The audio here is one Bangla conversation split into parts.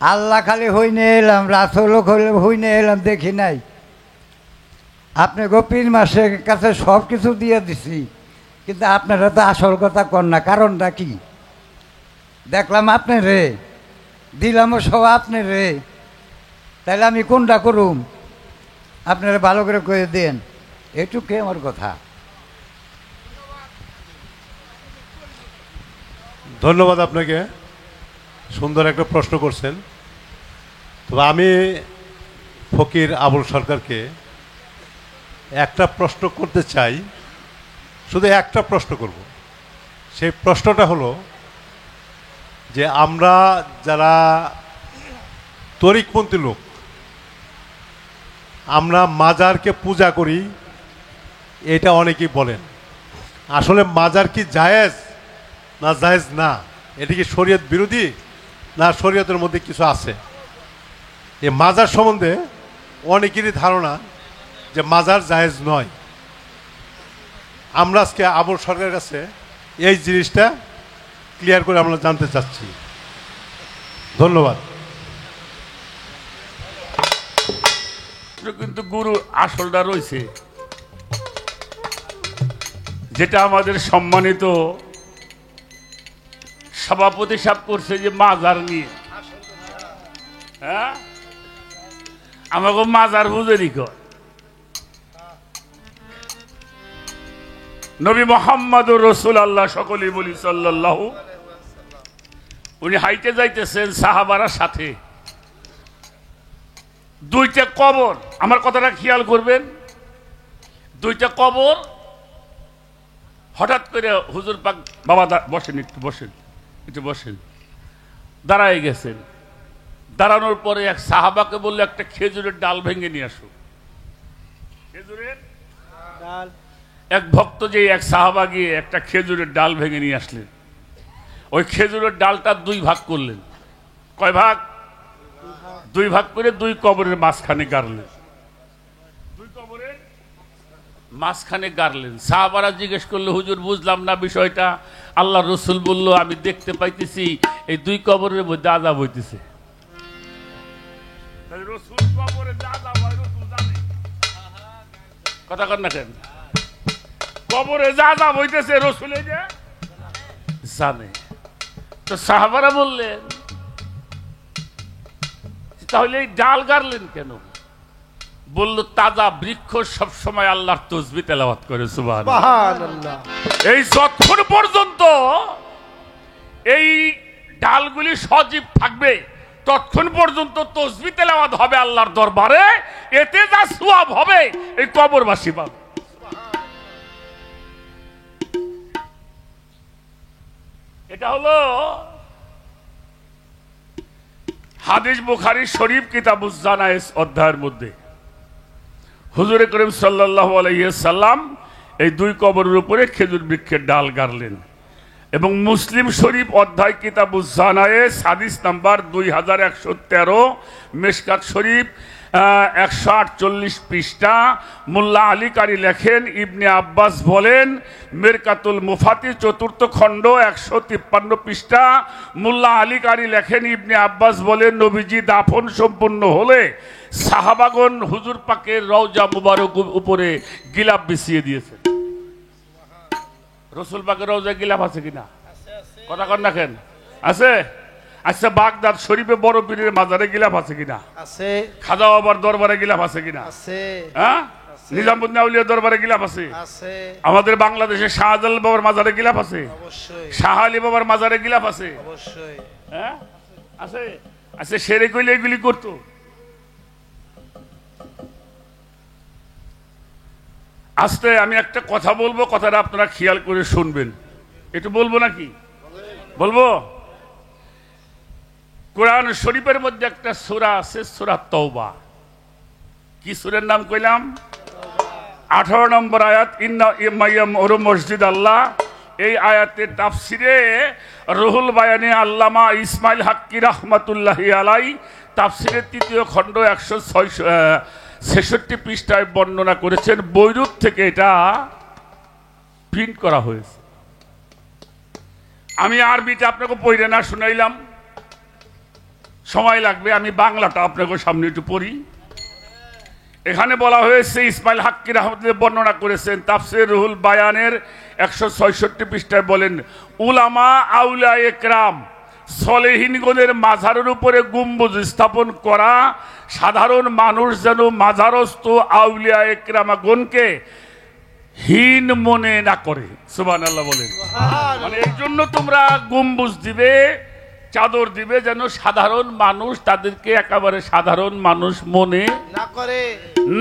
আল্লাহ খালি হইনে এলাম, রাসূল হইনে এলাম, দেখি নাই। আপনি পীর মাসের কাছে সব কিছু দিয়ে দিছি, কিন্তু আপনারা তো আসল কথা কন না। কারণটা কি? দেখলাম আপনি রে, দিলামও সব আপনি রে, তাহলে আমি কোনটা করুম? আপনারা ভালো করে কয়ে দেন, এটুকুই আমার কথা। ধন্যবাদ আপনাকে, সুন্দর একটা প্রশ্ন করছেন। তবে আমি ফকির আবুল সরকারকে একটা প্রশ্ন করতে চাই, শুধু একটা প্রশ্ন করব। সেই প্রশ্নটা হলো যে আমরা যারা তরিকপন্থী লোক, আমরা মাজারকে পূজা করি, এটা অনেকেই বলেন। আসলে মাজার কি জায়েজ না জায়েজ না? এটা কি শরীয়ত বিরোধী না শরীয়তের মধ্যে কিছু আছে? এই মাজার সম্বন্ধে অনেকেরই ধারণা যে মাজার জায়েজ নয়। আমরা আজকে আবুল সরকারের কাছে এই জিনিসটা ক্লিয়ার করে আমরা জানতে চাচ্ছি। ধন্যবাদ। কিন্তু গুরু আসলটা রয়েছে, যেটা আমাদের সম্মানিত সভাপতি সাহেব করছে যে মাজার নিয়ে। হ্যাঁ, আমাকে মাজার বুঝেনি কর। নবী মুহাম্মদুর রাসূলুল্লাহ, সকলেই বলি সাল্লাল্লাহু, উনি হাইটে যাইতেছেন সাহাবারা সাথে, দুইটা কবর, আমার কথাটা খেয়াল করবেন, দুইটা কবর হঠাৎ করে হুজুর পাক, বাবা বসেন, একটু বসেন, একটু বসেন, দাঁড়ায় গেছেন। দাঁড়ানোর পরে এক সাহাবাকে বললো একটা খেজুরের ডাল ভেঙে নিয়ে আসো। খেজুরের ডাল, এক ভক্ত যে এক সাহাবা গিয়ে একটা খেজুরের ডাল ভেঙে নিয়ে আসলেন। ওই খেজুরের ডালটা দুই ভাগ করলেন। কয় ভাগ? দুই ভাগ করে দুই কবরের মাঝখানে গাড়লেন। দুই কবরের মাঝখানে গাড়লেন। সাহাবারা জিজ্ঞেস করলো, হুজুর বুঝলাম না বিষয়টা। আল্লাহ রসুল বলল, আমি দেখতে পাইতেছি এই দুই কবরের মধ্যে আযাব হইতেছে। কথা কন না কেন? কবরে যা আযাব হইতেছে রসুল জানে। তো সাহাবারা বললেন, তাহলে এই ডাল গাড়লেন কেন? বলল, তাজা বৃক্ষ সবসময় আল্লাহর তাসবিহ তেলাওয়াত করে। সুবহানাল্লাহ। এই যতক্ষণ পর্যন্ত এই ডালগুলি সজীব থাকবে ততক্ষণ পর্যন্ত তাসবিহ তেলাওয়াত হবে আল্লাহর দরবারে। এতে যা সওয়াব হবে এই কবরবাসী পাবে। এটা হলো হাদিস বুখারী শরীফ কিতাবুজ জানায়েজ অধ্যায়ের মধ্যে হুজুরে করিম সাল্লাল্লাহু আলাইহি সাল্লাম এই দুই কবরের উপরে খেজুর বৃক্ষের ডাল গাড়লেন। এবং মুসলিম শরীফ অধ্যায় কিতাবুজ জানায়েজ হাদিস নাম্বার 2113, মিশকাত শরীফ 148 পৃষ্ঠা। মোল্লা আলী কারি লেখেন, ইবনে আব্বাস বলেন, মিরকাতুল মুফাতি 4th খণ্ড 153 পৃষ্ঠা। মোল্লা আলী কারি লেখেন, ইবনে আব্বাস বলেন, নবীজি দাফন সম্পূর্ণ হলে সাহাবাগণ হুজুর পাকের রওজা মুবারক উপরে গিলাফ বিছিয়ে দিয়েছে। রসুল পাকের রওজা গিলাফ আছে কিনা? কথা কন না কেন? আছে। আচ্ছা, বাগদাদ শরীফে বড় পীরের মাজারে গিলাফ আছে কিনা? আছে। খাজা বাবার দরবারে গিলাফ আছে কিনা? আছে। হ্যাঁ, নিজামুদ্দিন আউলিয়া দরবারে গিলাফ আছে। আছে। আমাদের বাংলাদেশে শাহজালাল বাবার মাজারে গিলাফ আছে। অবশ্যই। শাহ আলী বাবার মাজারে গিলাফ আছে। অবশ্যই। হ্যাঁ, আছে। আচ্ছা, সেরে কইলে এগুলি করতো? আস্তে আমি একটা কথা বলবো, কথাটা আপনারা খেয়াল করে শুনবেন। একটু বলবো নাকি? বলবো। কোরআন শরীফের মধ্যে একটা সূরা আছে, সূরা তাওবা। কি সূরার নাম কইলাম? 18 নম্বর আয়াত, ইন্না ইয়ামাইয়ামুরু মসজিদ আল্লাহ। এই আয়াতের তাফসিরে রুহুল বায়ানে আল্লামা ইসমাইল হাক্কি রাহমাতুল্লাহি আলাই তাফসিরের 3য় খণ্ড 166 পৃষ্ঠায় বর্ণনা করেছেন। বৈরুত থেকে এটা প্রিন্ট করা হয়েছে। আমি আরবিটা আপনাকে পড়ে না শুনাইলাম, সময় লাগবে, আমি বাংলাটা আপনাকে সামনে একটু পড়ি। এখানে বলা হয়েছে, ইসমাইল হাক্কি রাহমাতুল্লাহ বর্ণনা করেছেন তাফসীর রুহুল বায়ানের 166 পৃষ্ঠায় বলেন, উলামা আউলিয়া একরাম সলেহিনগণের মাজারের উপরে গম্বুজ স্থাপন করা সাধারণ মানুষ যেন মাজারস্থ আউলিয়া একরামগণকে হীন মনে না করে। সুবহানাল্লাহ বলেন। মানে এই জন্য তোমরা গম্বুজ দিবে, চাদর দিবে, যেন সাধারণ মানুষ তাদেরকে একেবারে সাধারণ মানুষ মনে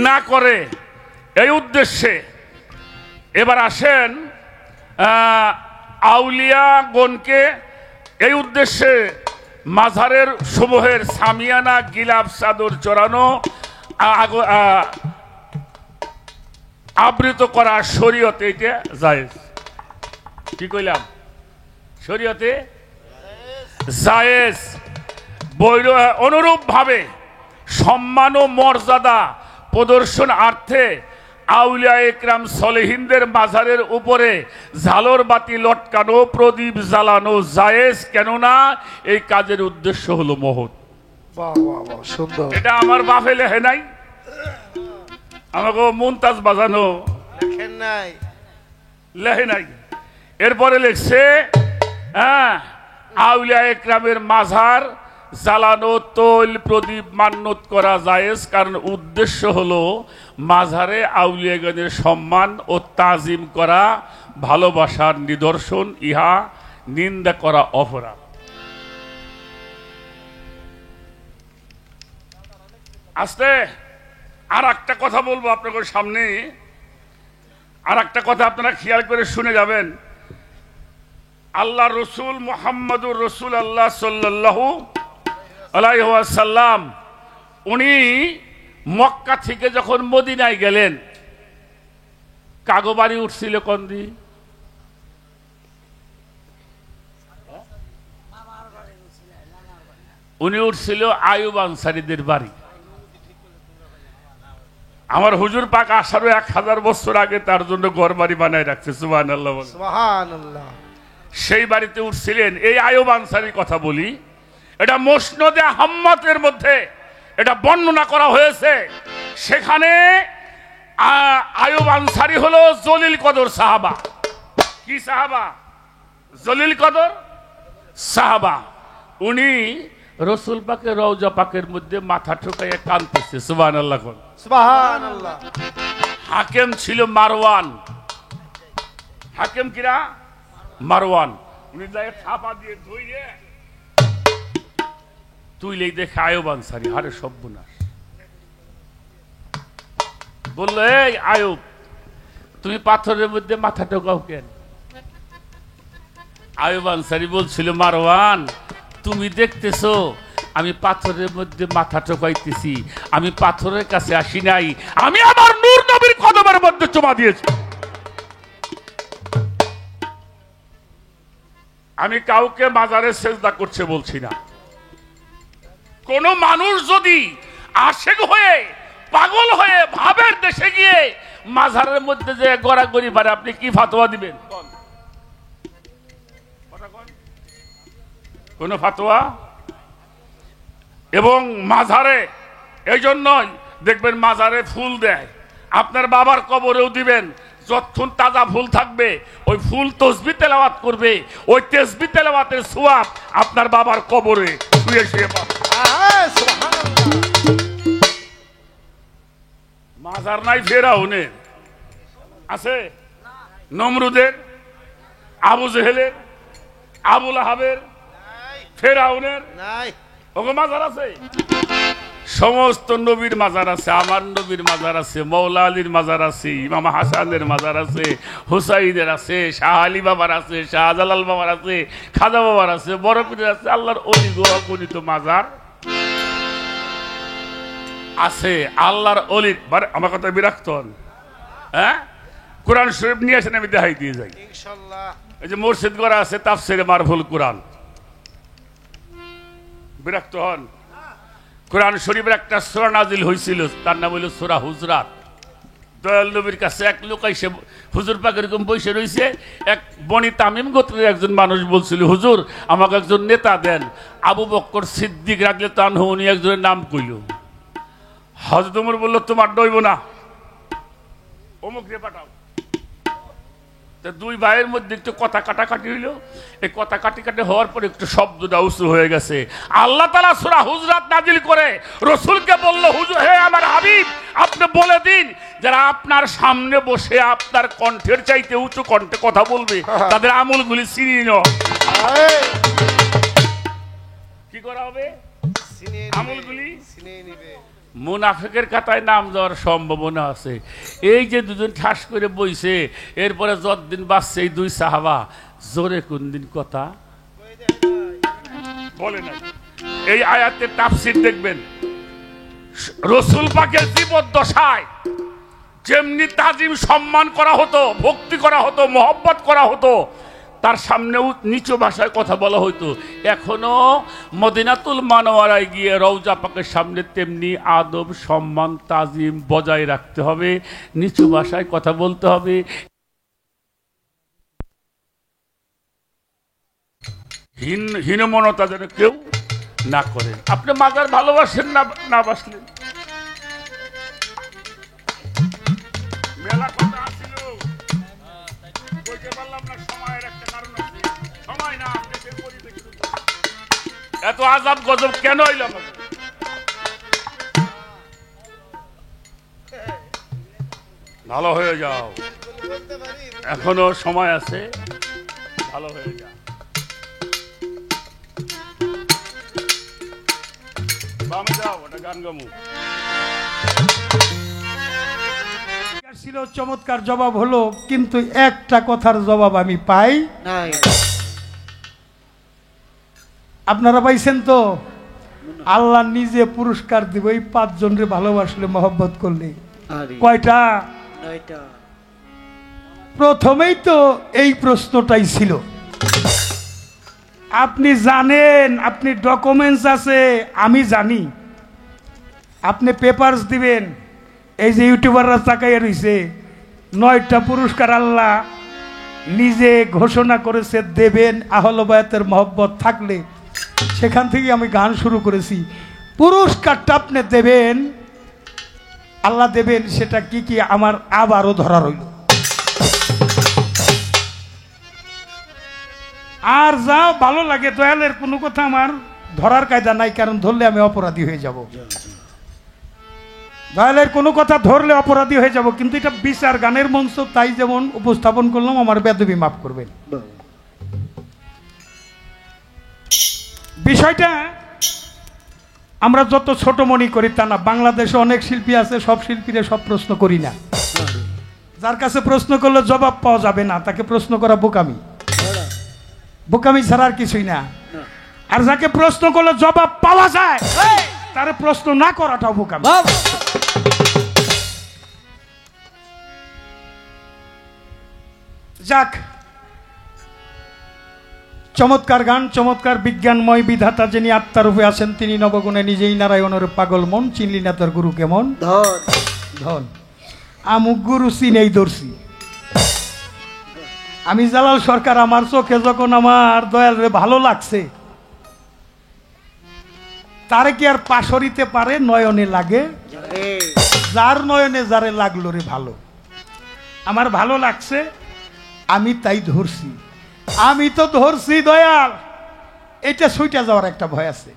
না করে, এই উদ্দেশ্যে। এবার আসেন আউলিয়াগণকে এই উদ্দেশ্যে মাজারের সমূহের সামিয়ানা গিলাফ চাদর চড়ানো আবৃত করা শরীয়তে এটা জায়েজ। কি কইলাম? শরীয়তে জায়েজ। অনুরূপ ভাবে সম্মান ও মর্যাদা প্রদর্শনার্থে আউলিয়া একরাম সলেহিনদের মাজারের উপরে ঝালর বাতি লটকানো, প্রদীপ জ্বালানো জায়েজ, কেননা এই কাজের উদ্দেশ্য হলো মহৎ। সুন্দর। এটা আমার বাপে লেখে নাই, আমাকে মুনতাজ বাজানো লেখে নাই। এরপরে লেখছে আউলিয়া একরামের মাজার জ্বালানো, তৈল প্রদীপ মান্যত করা জায়েজ, কারণ উদ্দেশ্য হলো মাজারে আউলিয়াগণের সম্মান ও তাজিম করা ভালোবাসার নিদর্শন, ইহা নিন্দা করা অপরাধ। আস্তে আর একটা কথা বলবো আপনাদের সামনে, আর একটা কথা আপনারা খেয়াল করে শুনে যাবেন। আল্লাহ রসুল মুহাম্মদুর রসুল আল্লাহ সাল্লাল্লাহু আলাইহি ওয়াসাল্লাম উনি মক্কা থেকে যখন মদিনায় গেলেন, কাগো বাড়ি উঠছিল কোন দি? উনি উঠছিল আয়ুব আনসারীদের বাড়ি। আমার হুজুর পাক আসারও 1000 বছর আগে তার জন্য ঘর বাড়ি বানায় রাখছে। সুবহানাল্লাহ বলেন। সুবহানাল্লাহ। সেই বাড়িতে উঠছিলেন। এই আয়ুব আনসারীর কথা বলি, এটা মুসনদে আহমদের মধ্যে এটা বর্ণনা করা হয়েছে। সেখানে আয়ুব আনসারী হলো জলিল কদর সাহাবা। কি সাহাবা? জলিল কদর সাহাবা। উনি রসুল পাকের রওজা পাকের মধ্যে মাথা ঠুকাইয়া কাঁদতেছে। সুবহানাল্লাহ। সুবহানাল্লাহ। হাকিম ছিল মারওয়ান। হাকিম কিরা? মারওয়ান। উনি যায় ছাপা দিয়ে ধুইয়ে তুইলেই দেখে আয়ুব আনসারী, হারে সর্বনাশ। বললো, এই আয়ুব, তুমি পাথরের মধ্যে মাথা টোকাও কেন? আয়ুব আনসারী বলছিল, মারওয়ান, তুমি দেখতেছো আমি পাথরের মধ্যে মাথা টোকাইতেছি, আমি পাথরের কাছে আসি নাই, আমি আমার নূর নবীর কদমের মধ্যে চুমা দিয়েছি। আমি কাউকে মাজারে সেজদা করছে বলছি না। কোন মানুষ যদি আশেক হয়ে পাগল হয়ে ভাবের দেশে গিয়ে মাজারের মধ্যে যে গড়াগড়ি পারে, আপনি কি ফাতোয়া দিবেন? কোন ফাতোয়া? এবং মাজারে এই জন্যই দেখবেন মাজারে ফুল দেয়, আপনার বাবার কবরেও দিবেন। যতক্ষণ তাজা ফুল থাকবে ওই ফুল তসবিহ তেলাওয়াত করবে, ওই তসবিহ তেলাওয়াতের সওয়াব আপনার বাবার কবরে শুয়ে শুয়ে পাবে। মাজার নাই ফেরাউনের, আছে নমরুদের, আবু জেহেলের, আবুল আহাবের, ফেরাউনের ওগো মাজার আছে। সমস্ত নবীর মাজার আছে, আমার নবীর মাজার আছে, মৌলা আলীর মাজার আছে, ইমাম হাসানের মাজার আছে, হুসাইনের আছে, শাহ আলী বাবার আছে, শাহজালাল বাবার আছে, খাজা বাবার আছে, বড় পীরের আছে, আল্লাহর অলি গণিত মাজার আছে। আল্লাহর অলি, আমার কথা বিরক্ত হন। হ্যাঁ, কোরআন শরীফ নিয়ে আসেন, আমি দেখাই দিয়ে যাই ইনশাআল্লাহ। এই যে মসজিদ করা আছে তাফসিরে মারফুল কোরআন, বিরক্ত হন। কোরআন শরীফের একটা সূরা নাজিল হয়েছিল, তার নাম হইল সূরা হুজরাত। দয়াল নবীর কাছে এক লোক এসে হুজুর পাক এরকম বসে রয়েছে। এক বনি তামিম গোত্রের একজন মানুষ বলছিল, হুজুর আমাকে একজন নেতা দেন। আবু বক্কর সিদ্দিক রাদিয়াল্লাহু আনহু উনি একজনের নাম কইল। হযরত ওমর বলল, তোমার দইব না, অমুক রে পাঠাও। দুই ভাইয়ের মধ্যে একটু কথা কাটাকাটি হইলো। এই কথা কাটি হওয়ার পরে একটু শব্দটা উঁচু হয়ে গেছে। আল্লাহ তাআলা সূরা হুজরাত নাজিল করে রাসূলকে বলল, হুজুর হে আমার হাবিব, আপনি বলে দিন যারা আপনার সামনে বসে আপনার কণ্ঠের চাইতে উঁচু কণ্ঠে কথা বলবে তাদের আমলগুলি ছিনিয়ে নাও। কি করা হবে? আমলগুলি মুনাফিকের খাতায় নাম যাওয়ার সম্ভাবনা আছে। এই যে দুজন ঠাস করে বইছে, এরপরে যতদিন বাঁচছে এই দুই সাহাবা জোরে কোন দিন কথা বলে না। এই আয়াতের তাফসীর দেখবেন, রাসূল পাকের জীবদ্দশায় যেমনি তাজিম সম্মান করা হতো, ভক্তি করা হতো, মহব্বত করা হতো, তার সামনেও নিচু ভাষায় কথা বলা হইতো। এখনো মদিনাতুল মানওয়ারায় গিয়ে রওজা পাকের সামনে তেমনি আদব সম্মান তাজিম বজায় রাখতে হবে, নিচু ভাষায় কথা বলতে হবে। হীনমনতা যেন কেউ না করে। আপনি মাজার ভালোবাসেন না, না বাসলেন মেলা কথা আসছিল, বলতে পারলাম না, সময়ের একটা কারণ আছে। সময় না, দেশের পরিবেশ এত আযাব গজব কেন হইল আমাদের? ভালো হয়ে যাও, এখনো সময় আছে, ভালো হয়ে যাও। বামে যাও, ওটা গান গামু। ছিল চমৎকার জবাব হলো, কিন্তু একটা কথার জবাব আমি পাই নাই। আপনারা পাইছেন তো? আল্লাহ নিজে পুরস্কার দিব এই 5 জনরে ভালোবাসলে, মহব্বত করলে। কয়টা? 9টা। প্রথমেই তো এই প্রশ্নটাই ছিল। আপনি জানেন, আপনি ডকুমেন্টস আছে, আমি জানি, আপনি পেপারস দিবেন। এই যে ইউটিউবাররা তাকাইয়া রইছে, 9টা পুরস্কার আল্লাহ নিজে ঘোষণা করেছে দেবেন আহলে বায়াতের মহব্বত থাকলে। সেখান থেকে আমি গান শুরু করেছি। পুরস্কারটা আপনি দেবেন, আল্লাহ দেবেন, সেটা কি কি আমার আবারও ধরা রইল। আর যা ভালো লাগে, দয়ালের কোনো কথা আমার ধরার কায়দা নাই, কারণ ধরলে আমি অপরাধী হয়ে যাব। দয়ালের কোনো কথা ধরলে অপরাধী হয়ে যাব, কিন্তু এটা বিচার গানের মঞ্চ, তাই যেমন উপস্থাপন করলাম, আমার বেদবি মাফ করবেন। বিষয়টা আমরা যত ছোট মনে করি তা না। বাংলাদেশে অনেক শিল্পী আছে, সব শিল্পীরা সব প্রশ্ন করি না। যার কাছে প্রশ্ন করলে জবাব পাওয়া যাবে না, তাকে প্রশ্ন করা বোকামি। বোকামি ছাড়া আর কিছুই না। আর যাকে প্রশ্ন করলে জবাব পাওয়া যায়, তারে প্রশ্ন না করাটাও বোকামি। যাক, চমৎকার গান, চমৎকার বিজ্ঞানময় বিধাতা যিনি আত্মারূপে আছেন, তিনি নবগুণে নিজেই নারায়ণের পাগল মন, চিনলি না তোর গুরু কেমন ধন। আমুক গুরু চিনেই ধরছি আমি। জালাল সরকার, আমার চোখে যখন আমার দয়াল রে ভালো লাগছে, তারে কি আর পাশরিতে পারে? নয়নে লাগে, যার নয়নে যারে লাগলো রে ভালো। আমার ভালো লাগছে, আমি তাই ধরছি। আমি তো ধরছি দয়াল, এটা ছুটে যাওয়ার একটা ভয় আছে।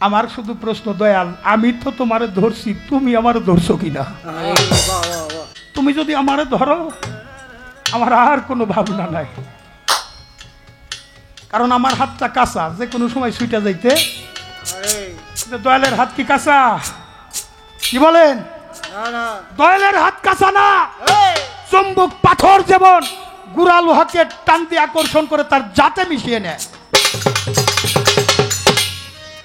আমার শুধু প্রশ্ন, দয়াল আমি তো তোমারে ধরছি, তুমি আমারে ধরছো কিনা? তুমি যদি আমারে ধরো, আমার আর কোনো ভাবনা নাই, কারণ আমার হাতটা কাঁচা, যে কোনো সময় ছুটে যাইতে। দয়ালের হাত কি কাঁচা? কি বলেন? দয়ালের হাত কাঁচা না। চুম্বক পাথর যেমন গুড়া লোহাকে টান দিয়ে আকর্ষণ করে তার জাতে মিশিয়ে নেয়,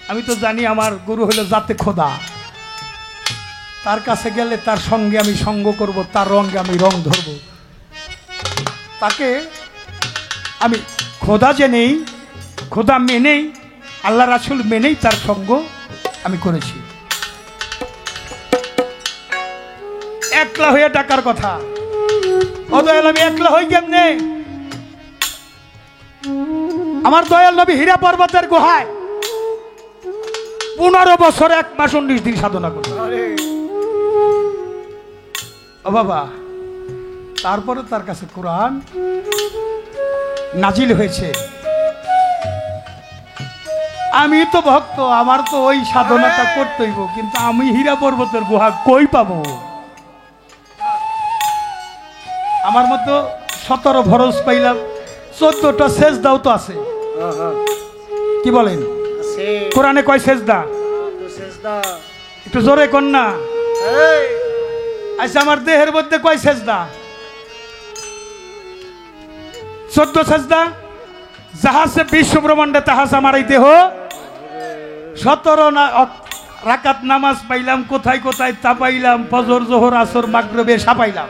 আমি তো জানি আমার গুরু হলো জাতে খোদা। তার কাছে গেলে তার সঙ্গে আমি সঙ্গ করব, তার রঙে আমি রং ধরব। তাকে আমি খোদা জেনেই, খোদা মেনেই, আল্লাহ রাসূল মেনেই তার সঙ্গ আমি করেছি। একলা হয়ে ডাকার কথা। ও দয়াল, আমি একলা হই কেমনে? আমার দয়াল নবী হীরা পর্বতের গুহায় 15 বছর 1 মাস 19 দিন সাধনা করল। ও বাবা, তারপরে তার কাছে কোরআন নাজিল হয়েছে। আমি তো ভক্ত, আমার তো ওই সাধনাটা করতে হইব, কিন্তু আমি হীরা পর্বতের গুহা কই পাবো? আমার মতো 17 ফরজ পাইলাম, 14টা সেজদাও তো আছে। কি বলেন? কোরআনে কয় সেজদা? একটু জোরে কর না। আচ্ছা, আমার দেহের মধ্যে কয় সেজদা? 14 সেজদা। যাহাসে বিশ্ব ব্রহ্মাণ্ডে তাহাস আমার এই দেহ। 17 রাকাত নামাজ পাইলাম, কোথায় কোথায় তা পাইলাম, ফজর জোহর আসর মাগরিবে সাপাইলাম,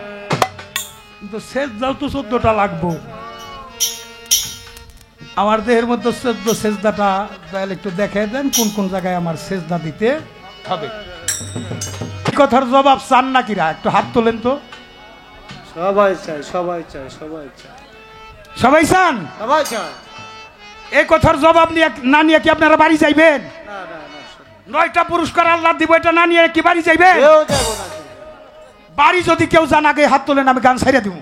কিন্তু সেজদাও তো 14টা লাগবো। আমার দেহের মধ্যে 14 সেজদাটা তাহলে একটু দেখে দেন কোন কোন জায়গায় আমার সেজদা দিতে হবে। এই কথার জবাব চান নাকিরা? একটু হাত তোলেন তো। সবাই চায়, সবাই চায়, সবাই চায়, সবাই চান? সবাই চায়। এই কথার জবাব নিয়ে না নিয়ে কি আপনারা বাড়ি যাইবেন? না না না, 9টা পুরস্কার আল্লাহ দিব, এটা না নিয়ে কি বাড়ি যাইবেন? কেউ যাবো না। বাড়ি যদি কেউ জান, আগে হাত তোলেন, আমি গান ছাইড়া দিব।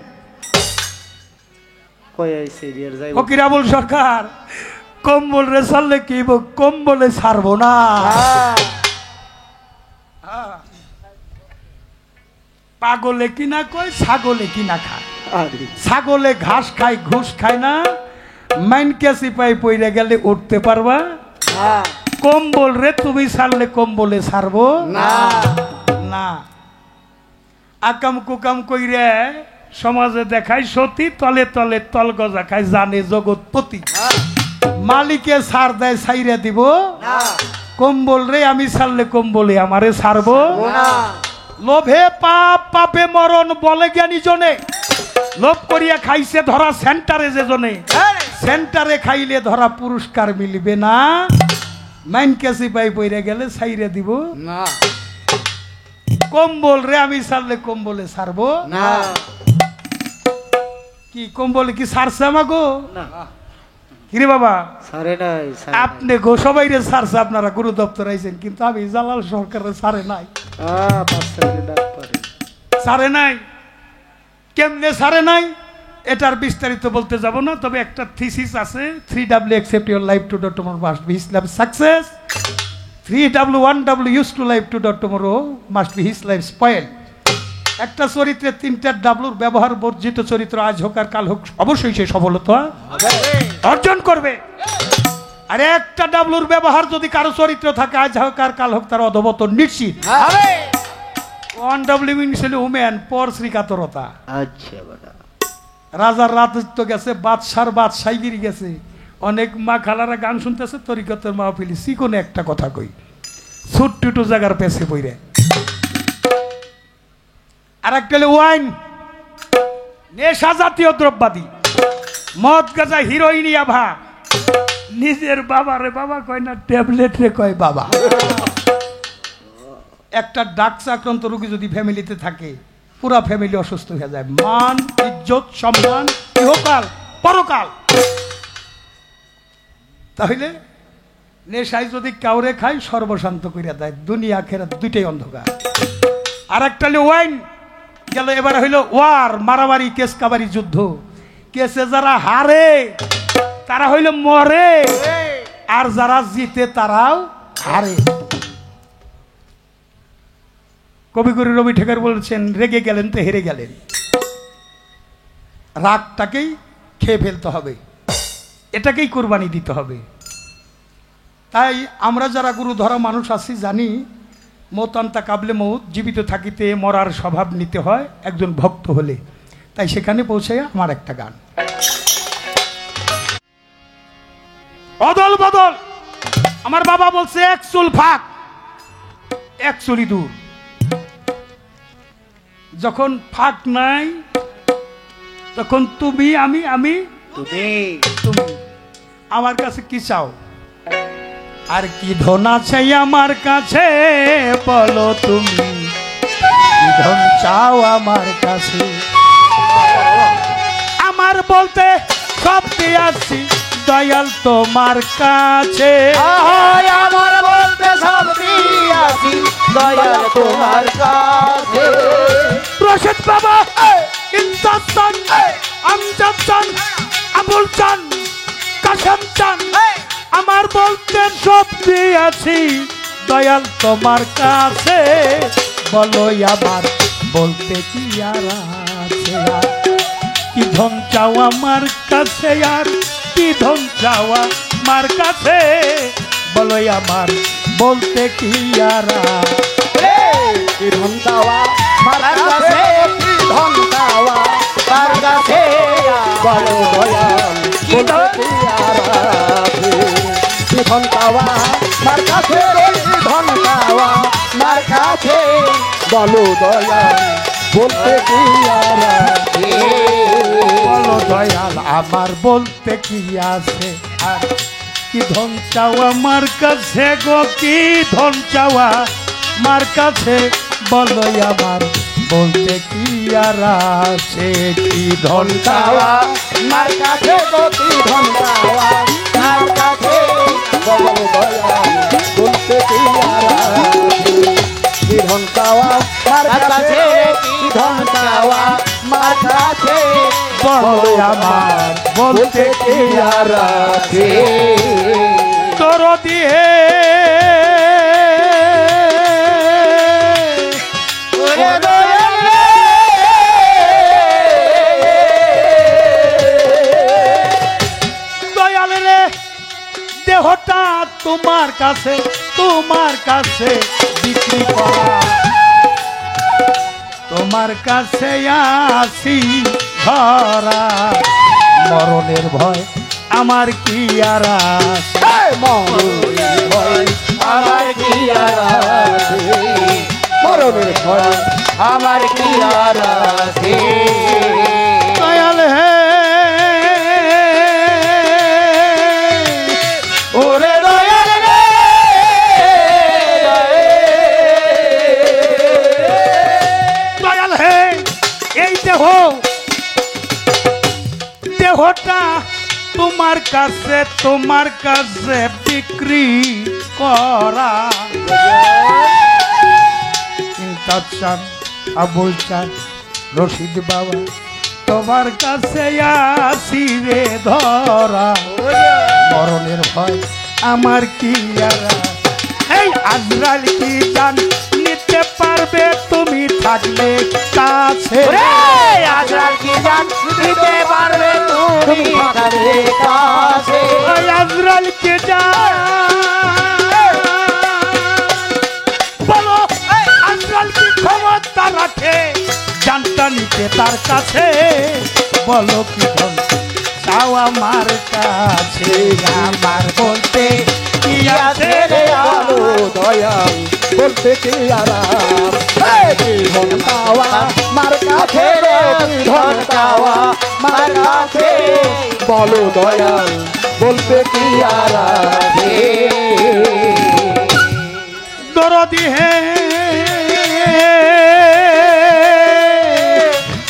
কই এই সিরিয়াল যাইবো? ফকির আবুল সরকার, কম্বল রে ছাড়লে কি হইব? কম্বলে ছাড়বো না। পাগলে কিনা কয়, ছাগলে কিনা খায়। আরে ছাগলে ঘাস খায়, ঘুষ খায় না। মাইনকে সিপাই পইরা গেলে উঠতে পারবা হ্যাঁ কম্বল রে তুমি ছাড়লে কম্বলে ছাড়বো না। না। আকাম কুকাম কইরে সমাজে দেখায় সতী, তলে তলে তল গজা খায়, জানে জগৎপতি। মালিকে ছাড় দেয়, ছাইরা দিব না কম্বল রে আমি ছাড়লে কম্বলে আমারে ছাড়বো না। লোভে পাপ, পাপে মরণ বলে জ্ঞানী জনে। লোভ করিয়া খাইছে ধরা সেন্টারে যে জনে। সেন্টারে খাইলে ধরা পুরস্কার মিলবে না। মাইন কেসি পাই পইরা গেলে ছাইরে দিব না কম্বল রে আমি ছাড়লে কম্বলে ছাড়বো না কি? কম্বলে কি ছাড়ছে আমাগো? না। কিরে বাবা, সারে নাই, সারে আপনি গো সবাই রে ছাড়ছে, আপনারা গুরু দপ্তর আইছেন, কিন্তু আমি জালাল সরকারের ছাড়ে নাই। পাঁচটাকে ডাক পারে। ছাড়ে নাই। কেমনে ছাড়ে নাই এটার বিস্তারিত বলতে যাব না, তবে একটা থিসিস আছে, 3W accept your life to tomorrow must be his life success, 3W 1W used to life to tomorrow must be his life spoil। একটা চরিত্রে 3টা ডাব্লুর ব্যবহার বর্জিত চরিত্র আজ হোক আর কাল হোক অবশ্যই সে সফলতা অর্জন করবে। আর একটা ডাব্লুর ব্যবহার যদি কারো চরিত্র থাকে আজ হোক আর কাল হোক, তার অধবতন নিশ্চিত। 1W মিনস উমেন, পর শ্রীকাতরতা। আচ্ছা বেটা, রাজার রাজত্ব গেছে, বাদশার বাদশাহীগিরি গেছে। অনেক মা খালারা গান শুনতেছে, তরিকতের মাহফিলি চিকনে একটা কথা কই, ছুট্টু জায়গার পেছে বইরে। আর একটা ওয়াইন, নেশা জাতীয় দ্রব্যাদি, মদ গাঁজা, হিরোইন, ইয়াভা। নিজের বাবারে বাবা কয় না, ট্যাবলেট রে কয় বাবা। একটা ড্রাগস আক্রান্ত রোগী যদি ফ্যামিলিতে থাকে, পুরা ফ্যামিলি অসুস্থ হয়ে যায়। মান, ইজ্জত, সম্মান, ইহকাল পরকাল। তাহলে নেশায় যদি কাউরে খায়, সর্বশান্ত করিয়া দেয়, দুনিয়া আখিরাত দুইটাই অন্ধকার। আর একটা ওয়াইন গেল, এবারে হইল ওয়ার, মারামারি, কেস কাবারি, যুদ্ধ। কেসে যারা হারে তারা হইল মরে, আর যারা জিতে তারাও হারে। কবিগুরু রবি ঠাকুর বলছেন, রেগে গেলেন তো হেরে গেলেন। রাগটাকেই খেয়ে ফেলতে হবে, এটাকেই কোরবানি দিতে হবে। তাই আমরা যারা গুরু ধরা মানুষ আছি জানি, মতান্তা কাবলে মৌত, জীবিত থাকিতে মরার স্বভাব নিতে হয় একজন ভক্ত হলে। তাই সেখানে পৌঁছে আমার একটা গান, অদল বদল। আমার বাবা বলছে, এক চুল ফাঁক এক চুলি দূর। যখন ফাঁক নাই তখন তুমি আমি, আমি তুমি তুমি। আমার কাছে কি চাও? আর কি ধন আছে আমার কাছে বলো তুমি, কি ধন চাও আমার কাছে আমার বলতে সব দিয়াছি দয়াল তোমার কাছে আমার বলতে সব দিয়াছি দয়াল তোমার কাছে। রশিদ বাবা ইমতাজ চান আমজাদ চান আবুল চান কাসেম চান আমার বলতে সব দিয়াছি দয়াল তোমার কাছে বলো আমার বলতে কি আর আছে আর কি ধন চাও আমার কাছে আর কি ধন চাও আমার কাছে বলো আমার বলতে কি আর আছে কি ধন চাওয়া মার কাছে, কি ধন চাওয়া তার কাছে বলো দয়াল কি ধন কি ধন চাওয়া মার কাছে, কি ধন চাওয়া মার কাছে বলো দয়াল বলতে কি আর আছে। বলো দয়াল আমার বলতে কি আছে আর কি ধন চাওয়া আমার কাছে গো কি ধন চাওয়া আমার কাছে বলো আমার বলতে কি আর আছে কি ধন চাওয়া মার কাছে তো কি ধন চাওয়া মার কাছে বলো দয়াল বলতে কি আর আছে। কি ধন চাওয়া মার কাছে, কি ধন চাওয়া মার কাছে বলো আমার বলতে কি আর আছে তোর দিয়ে ওরে দয়াল রে। দয়াল রে দেহটা তোমার কাছে বিক্রি করা তোমার কাছে আসি ধরা মরণের ভয় আমার কি আর আছে মরণের ভয় আমার কি আর আছে, মরণের ভয় আমার কি আর আছে। দয়াল হে ওরে দয়াল রে। দয়াল হে এই দেহটা তোমার কাছে বিক্রি করা ইমতাজ চান আবুল চান রশিদ বাবা তোমার কাছে আসি রে ধরা মরণের ভয় আমার কি আর আছে? এই আজরাইল কি জান নিতে পারবে তুমি থাকলে কাছে ওরে আজরাল কি জান দিতে পারবে তুমি থাকলে কাছে। ওই আজরাইল কি জান বলো আজরাইল কি ক্ষমতা রাখে জানটা নিতে তার কাছে বলো কি ধন চাও আমার কাছে আমার বলতে কি আছে রে আলো দয়াল বলতে কি আর আছে। কি ধন চাওয়া মার কাছে রে, কি ধন চাওয়া মার কাছে বলো দয়াল বলতে কি আর আছে। দরদি হে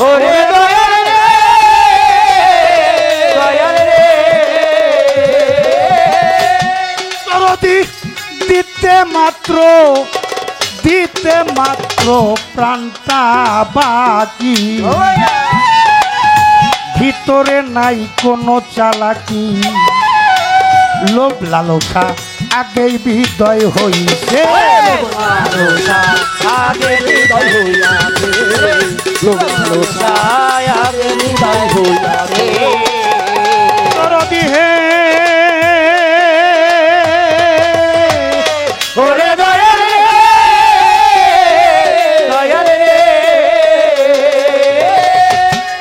ওরে দয়াল রে, দয়াল রে। দরদি দিতে মাত্র প্রাণটা বাকি ভিতরে নাই কোনো চালাকি লোভ লালসা আগেই হৃদয় হইছে আগে হৃদয় হইয়াছে, লোভা আগে হৃদয় হইয়াছে। দরদি হে ওরে দয়াল রে, দয়াল রে।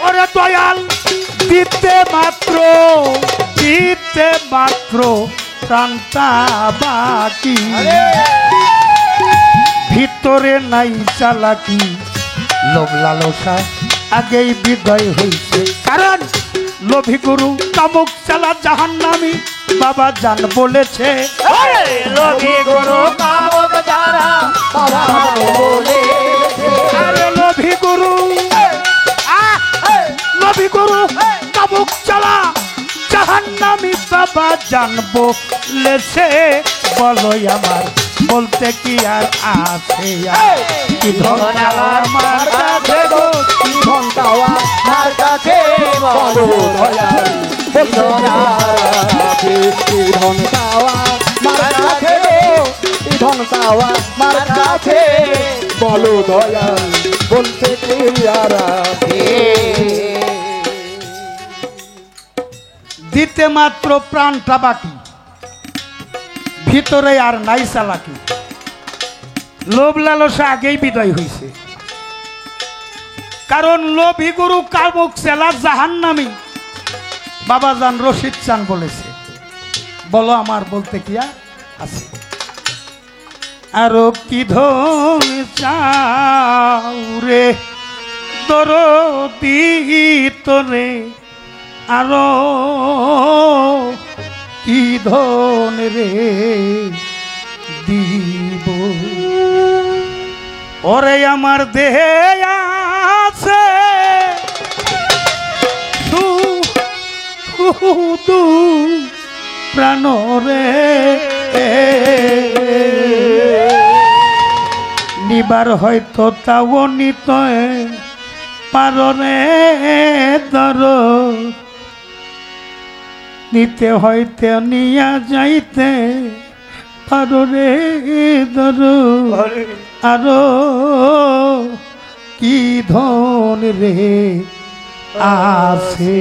ওরে দয়াল দিতে মাত্র প্রাণটা বাকি ভিতরে নাই চালাকি লোভ লালসা আগেই হৃদয় হইছে কারণ লোভী গুরু কামুক চালা জাহান্নামী বাবা জান বলেছে লোভী গুরু কামক যারা বাবা বলেছে। আরে বাবা জানবো লেছে বলো আমার বলতে কি আর আছে আর? কি ধন আমার কাছে গো কি ধন চাওয়া মার কাছে বলো দয়াল বলতে কি আর আছে? কি ধন চাওয়া মার কাছে কি ধন চাওয়া মার কাছে বলো দয়াল বলতে কি আর আছে? দিতে মাত্র প্রাণটা বাকি, ভিতরে আর নাই চালাকি। লোভ লালসা আগেই বিদায় হয়েছে, কারণ লোভী গুরু কামুক চেলা জাহান্নামী বাবা জান রশিদ চান বলেছে। বলো আমার বলতে কি আর আছে? আরো কি ধন চাও রে দরদি তোরে, আরো কি ধন রে দিব? ওরে আমার দেহে আছে শুধু প্রাণ রে, নিবার হয়তো তাও নিতে পারো রে দর, নিতে হইতে নিয়া যাইতে পারো রে দর, আরো কি ধন রে আছে?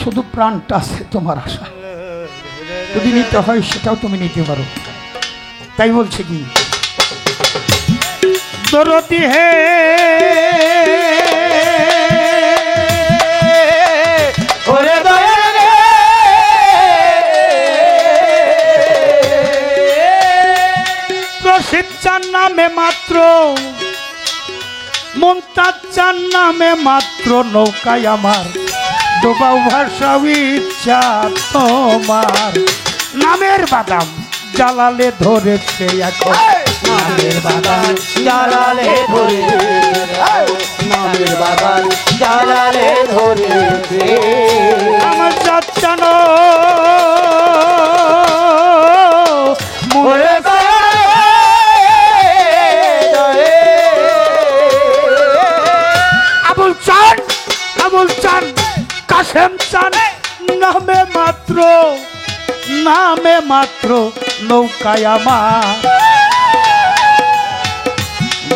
শুধু প্রাণটা আছে তোমার আশা, যদি নিতে হয় সেটাও তুমি নিতে পারো। তাই বলছে কি দরদি হে ওরে দয়াল রে রশিদ চান নামে মাত্র, মুমতাজ চান নামে মাত্র নৌকায় আমার ডোবাও ভাষাও ইচ্ছা তোমার। নামের বাদাম জ্বালালে ধরেছে এখন, নামের বাগান জ্বালালে ধরেছে, নামের বাগান জ্বালালে ধরেছে। আমার যাচ্ছানো ওরে আবুল চান কাশেম চান নামে মাত্র নৌকায় আমার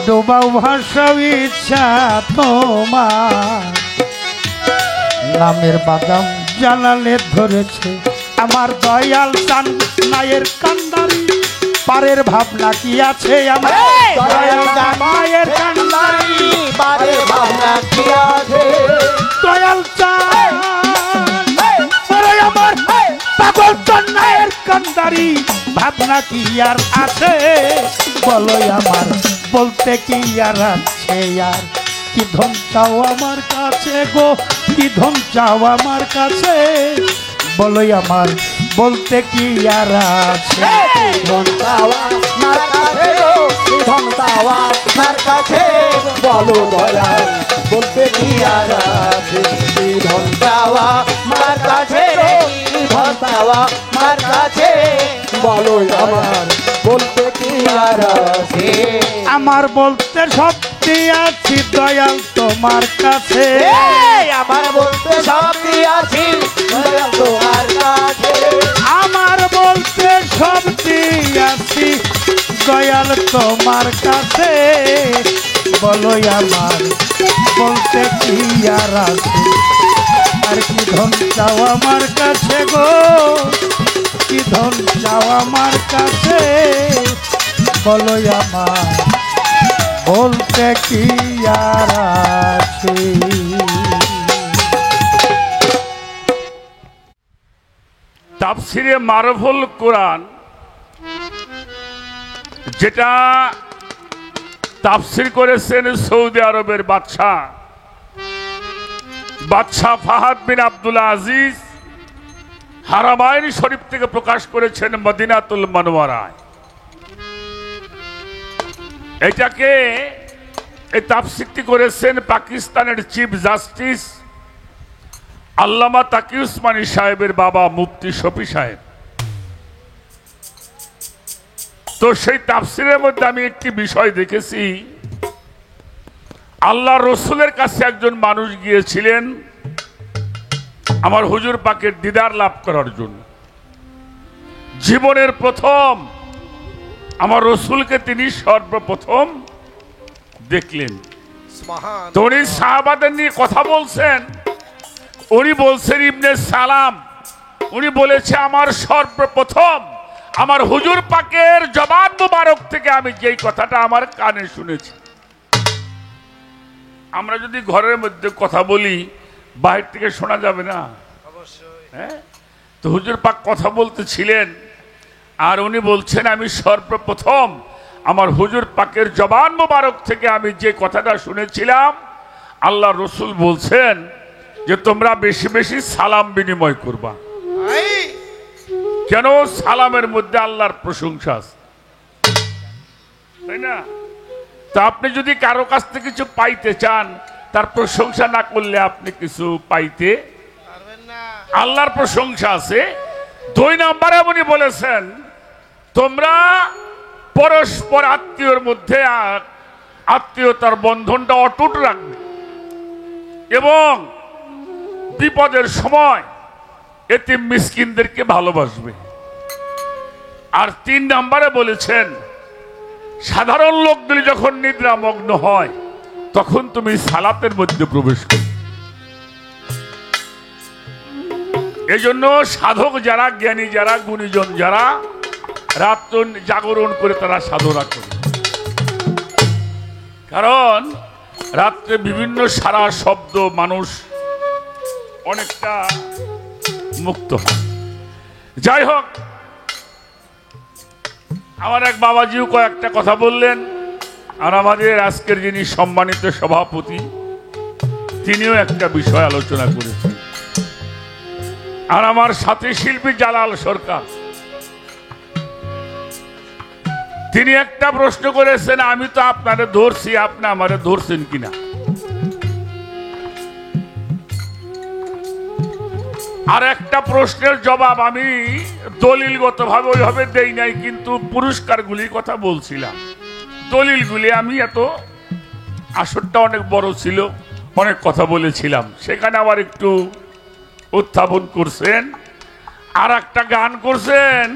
ডোবাও ভাষাও ইচ্ছা তোমার। নামের বাদাম জ্বালালে ধরেছে আমার দয়াল চান নায়ের কান্দারি, পারের ভাবনা কি আছে আমার দয়াল চান নায়ের কান্দারি, পারের ভাবনা কি আছে? দয়াল চান আমার পাগল চান নায়ের কান্দারি, ভাবনা কি আর আছে? বলো আমার বলতে কি আর আছে? আর কি ধন চাও আমার কাছে গো, কি ধন চাও আমার কাছে? বলো আমার বলতে কি আর আছে? ধন চাওয়া মার কাছে গো, কি ধন চাওয়া মার কাছে বলো দয়াল বলতে কি আর আছে? কি ধন চাওয়া মার কাছে কি ধন চাওয়া মার কাছে বলো আমার বলতে কি আর আছে? আমার বলতে শক্তি আছে দয়াল তোমার কাছে, আমার বলতে শক্তি আছে দয়াল তোমার কাছে, আমার বলতে শক্তি আছে দয়াল তোমার কাছে। বলো আমার বলতে কি আর আছে? আর কি ধন চাও আমার কাছে গো, কি ধন চাও আমার কাছে? বলো আমার বলতে কি আর আছে? তাফসিরে মারফুল কোরআন, যেটা তাফসির করেছেন সৌদি আরবের বাদশাহ ফাহাদ বিন আব্দুল আজিজ, হারামাইন শরীফ থেকে প্রকাশ করেছেন মদিনাতুল মুনাওয়ারায়। এটাকে এই তাফসিরটি করেছেন পাকিস্তানের চিফ জাস্টিস আল্লামা তাকি উসমানী সাহেবের বাবা মুফতি শফি সাহেব। তো সেই তাফসিরের মধ্যে আমি একটি বিষয় দেখেছি, আল্লাহ রসুলের কাছে একজন মানুষ গিয়েছিলেন আমার হুজুর পাকের দিদার লাভ করার জন্য। জীবনের প্রথম আমার রসুলকে তিনি সর্বপ্রথম দেখলেন। তো উনি সাহাবাদের নিয়ে কথা বলছেন, উনি বলছেন ইবনে সালাম, উনি বলেছে আমার সর্বপ্রথম আমার হুজুর পাকের জবান মুবারক থেকে আমি যেই কথাটা আমার কানে শুনেছি। আমরা যদি ঘরের মধ্যে কথা বলি বাহির থেকে শোনা যাবে না, হ্যাঁ? তো হুজুর পাক কথা বলতেছিলেন আর উনি বলছেন আমি সর্বপ্রথম আমার হুজুর পাকের জবান মুবারক থেকে আমি যে কথাটা শুনেছিলাম, আল্লাহ রসুল বলছেন যে তোমরা বেশি বেশি সালাম বিনিময় করবা। কেন? সালামের মধ্যে আল্লাহর প্রশংসা আছে, তাই না? তা আপনি যদি কারো কাছ থেকে কিছু পাইতে চান, তার প্রশংসা না করলে আপনি কিছু পাইতে পারবেন না। আল্লাহর প্রশংসা আছে। 2 নম্বরে উনি বলেছেন তোমরা পরস্পর আত্মীয়র মধ্যে আত্মীয়তার বন্ধনটা অটুট রাখবে এবং বিপদের সময় এতিম মিসকিনদেরকে ভালোবাসবে। আর 3 নম্বরে বলেছেন সাধারণ লোকগুলি যখন নিদ্রামগ্ন হয় তখন তুমি সালাতের মধ্যে প্রবেশ করো। এই জন্য সাধক যারা, জ্ঞানী যারা, গুণীজন যারা রাত জাগরণ করে তারা সাধনা করে, কারণ রাত্রে বিভিন্ন সারা শব্দ মানুষ অনেকটা মুক্ত হয়। যাই হোক, আমার এক বাবাজিও কয়েকটা কথা বললেন, আর আমাদের আজকের যিনি সম্মানিত সভাপতি তিনিও একটা বিষয় আলোচনা করেছেন, আর আমার সাথী শিল্পী জালাল সরকার তিনি একটা প্রশ্ন করেছেন, আমি তো আপনারে ধরছি, আপনি আমারে ধরছেন কিনা। আর একটা প্রশ্নের জবাব আমি দলিলগতভাবে ওইভাবে দেই নাই, কিন্তু পুরস্কারগুলির কথা বলছিলাম। দলিলগুলি আমি এত আসরটা অনেক বড় ছিল, অনেক কথা বলেছিলাম, সেখানে আবার একটু উত্থাপন করছেন, আর একটা গান করছেন।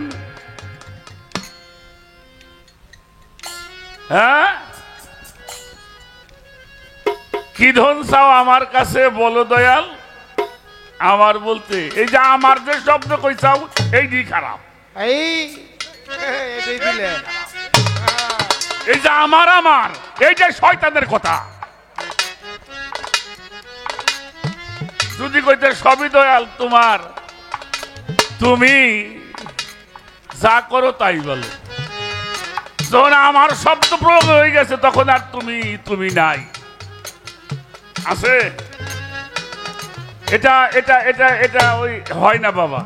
হ্যাঁ, কি ধন চাও আমার কাছে বলো দয়াল। আমার বলতে এই যে আমার যে শব্দ কইছাও এইটি খারাপ, এই যে আমার আমার এইটা শয়তানের কথা। যদি কইতে সবই দয়াল তোমার, তুমি যা করো তাই বলো। যখন আমার শব্দ প্রয়োগ হয়ে গেছে তখন আর তুমি তুমি নাই, আছে এটা এটা এটা এটা ওই হয় না বাবা।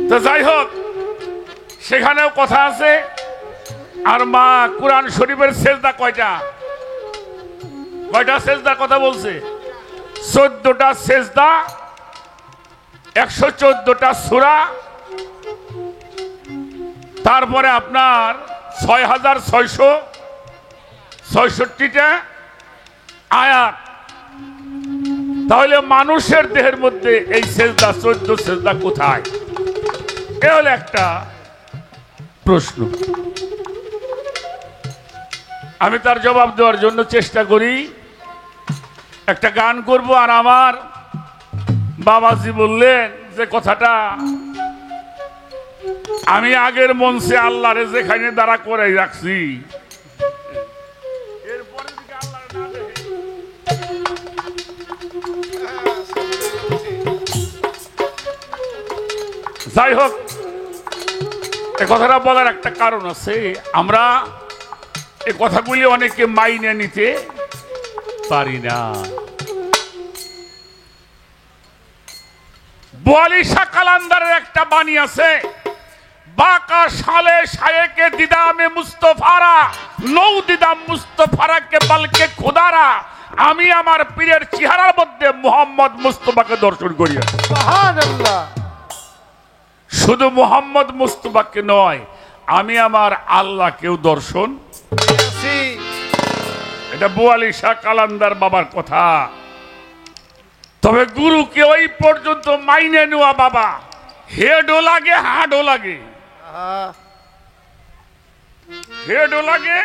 তো যাই হোক, সেখানেও কথা আছে। আর মা কুরআন শরীফের সেজদা কয়টা কয়টা সেজদার কথা বলছে? 14টা সেজদা, 114টা সূরা, তারপরে আপনার 6666টা আয়াত। তাহলে মানুষের দেহের মধ্যে এই সেজদা 14 সেজদা কোথায়? এ হলো একটা প্রশ্ন। আমি তার জবাব দেওয়ার জন্য চেষ্টা করি। একটা গান করব, আর আমার বাবাজি বললেন যে কথাটা আমি আগের মঞ্চে আল্লাহরে যেখানে দাঁড়া করে রাখছি, যাই হোক, এ কথাটা বলার একটা কারণ আছে। আমরা এ কথাগুলি অনেকে মাইনে নিতে পারি না। বোয়ালিশা কালান্দারের একটা বাণী আছে, বাকা সালে শায়েকে দিদামে মুস্তফারা নৌ দিদাম মুস্তফারা কে বলকে খুদারা আমি আমার পীরের চেহারার মধ্যে মোহাম্মদ মুস্তফাকে দর্শন করি। সুবহানাল্লাহ। শুধু মোহাম্মদ মুস্তফাকে নয়, আমি আমার আল্লাহকেও দর্শন। এটা বোয়ালি শাহ কালান্দার বাবার কথা। তবে গুরুকে ওই পর্যন্ত মাইনে নেওয়া বাবা, হেডও লাগে হাডও লাগে, হেডও লাগে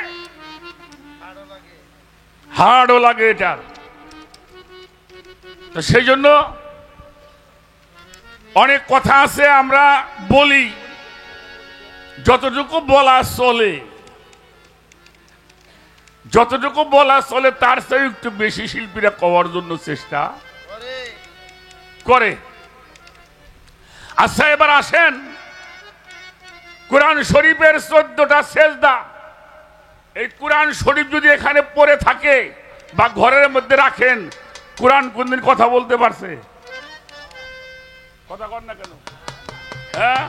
হাড়ও লাগে এটার। তো সেই জন্য অনেক কথা আছে, আমরা বলি যতটুকু বলা চলে, যতটুকু বলা চলে তার চেয়ে একটু বেশি শিল্পীরা করার জন্য চেষ্টা করে। আচ্ছা, এবার আসেন কোরআন শরীফের 14টা সেজদা। এই কোরআন শরীফ যদি এখানে পড়ে থাকে বা ঘরের মধ্যে রাখেন, কোরআন কোনদিন কথা বলতে পারছে? কথা কর না কেন? হ্যাঁ,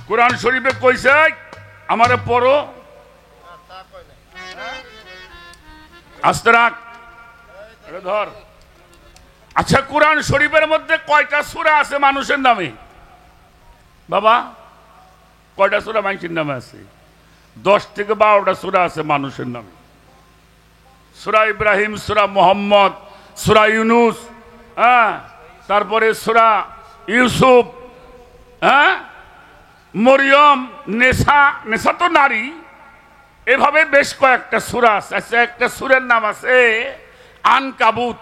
কোরআন শরীফে কইছে আমারে পড়ো, আস্তে রাখ, ধর। আচ্ছা, কোরআন শরীফের মধ্যে কয়টা সূরা আছে মানুষের নামে? বাবা, কয়টা সূরা মানুষের নামে আছে? 10 থেকে 12টা সূরা আছে মানুষের নামে। সূরা ইব্রাহিম, সূরা মুহাম্মদ, সূরা ইউনুস, হ্যাঁ, তারপরে সূরা ইউসুফ, হ্যাঁ, মরিয়ম, নেসা, নেসা তো নারী, এভাবে বেশ কয়েকটা সূরা আছে। আচ্ছা, একটা সূরার নাম আছে আনকাবুত।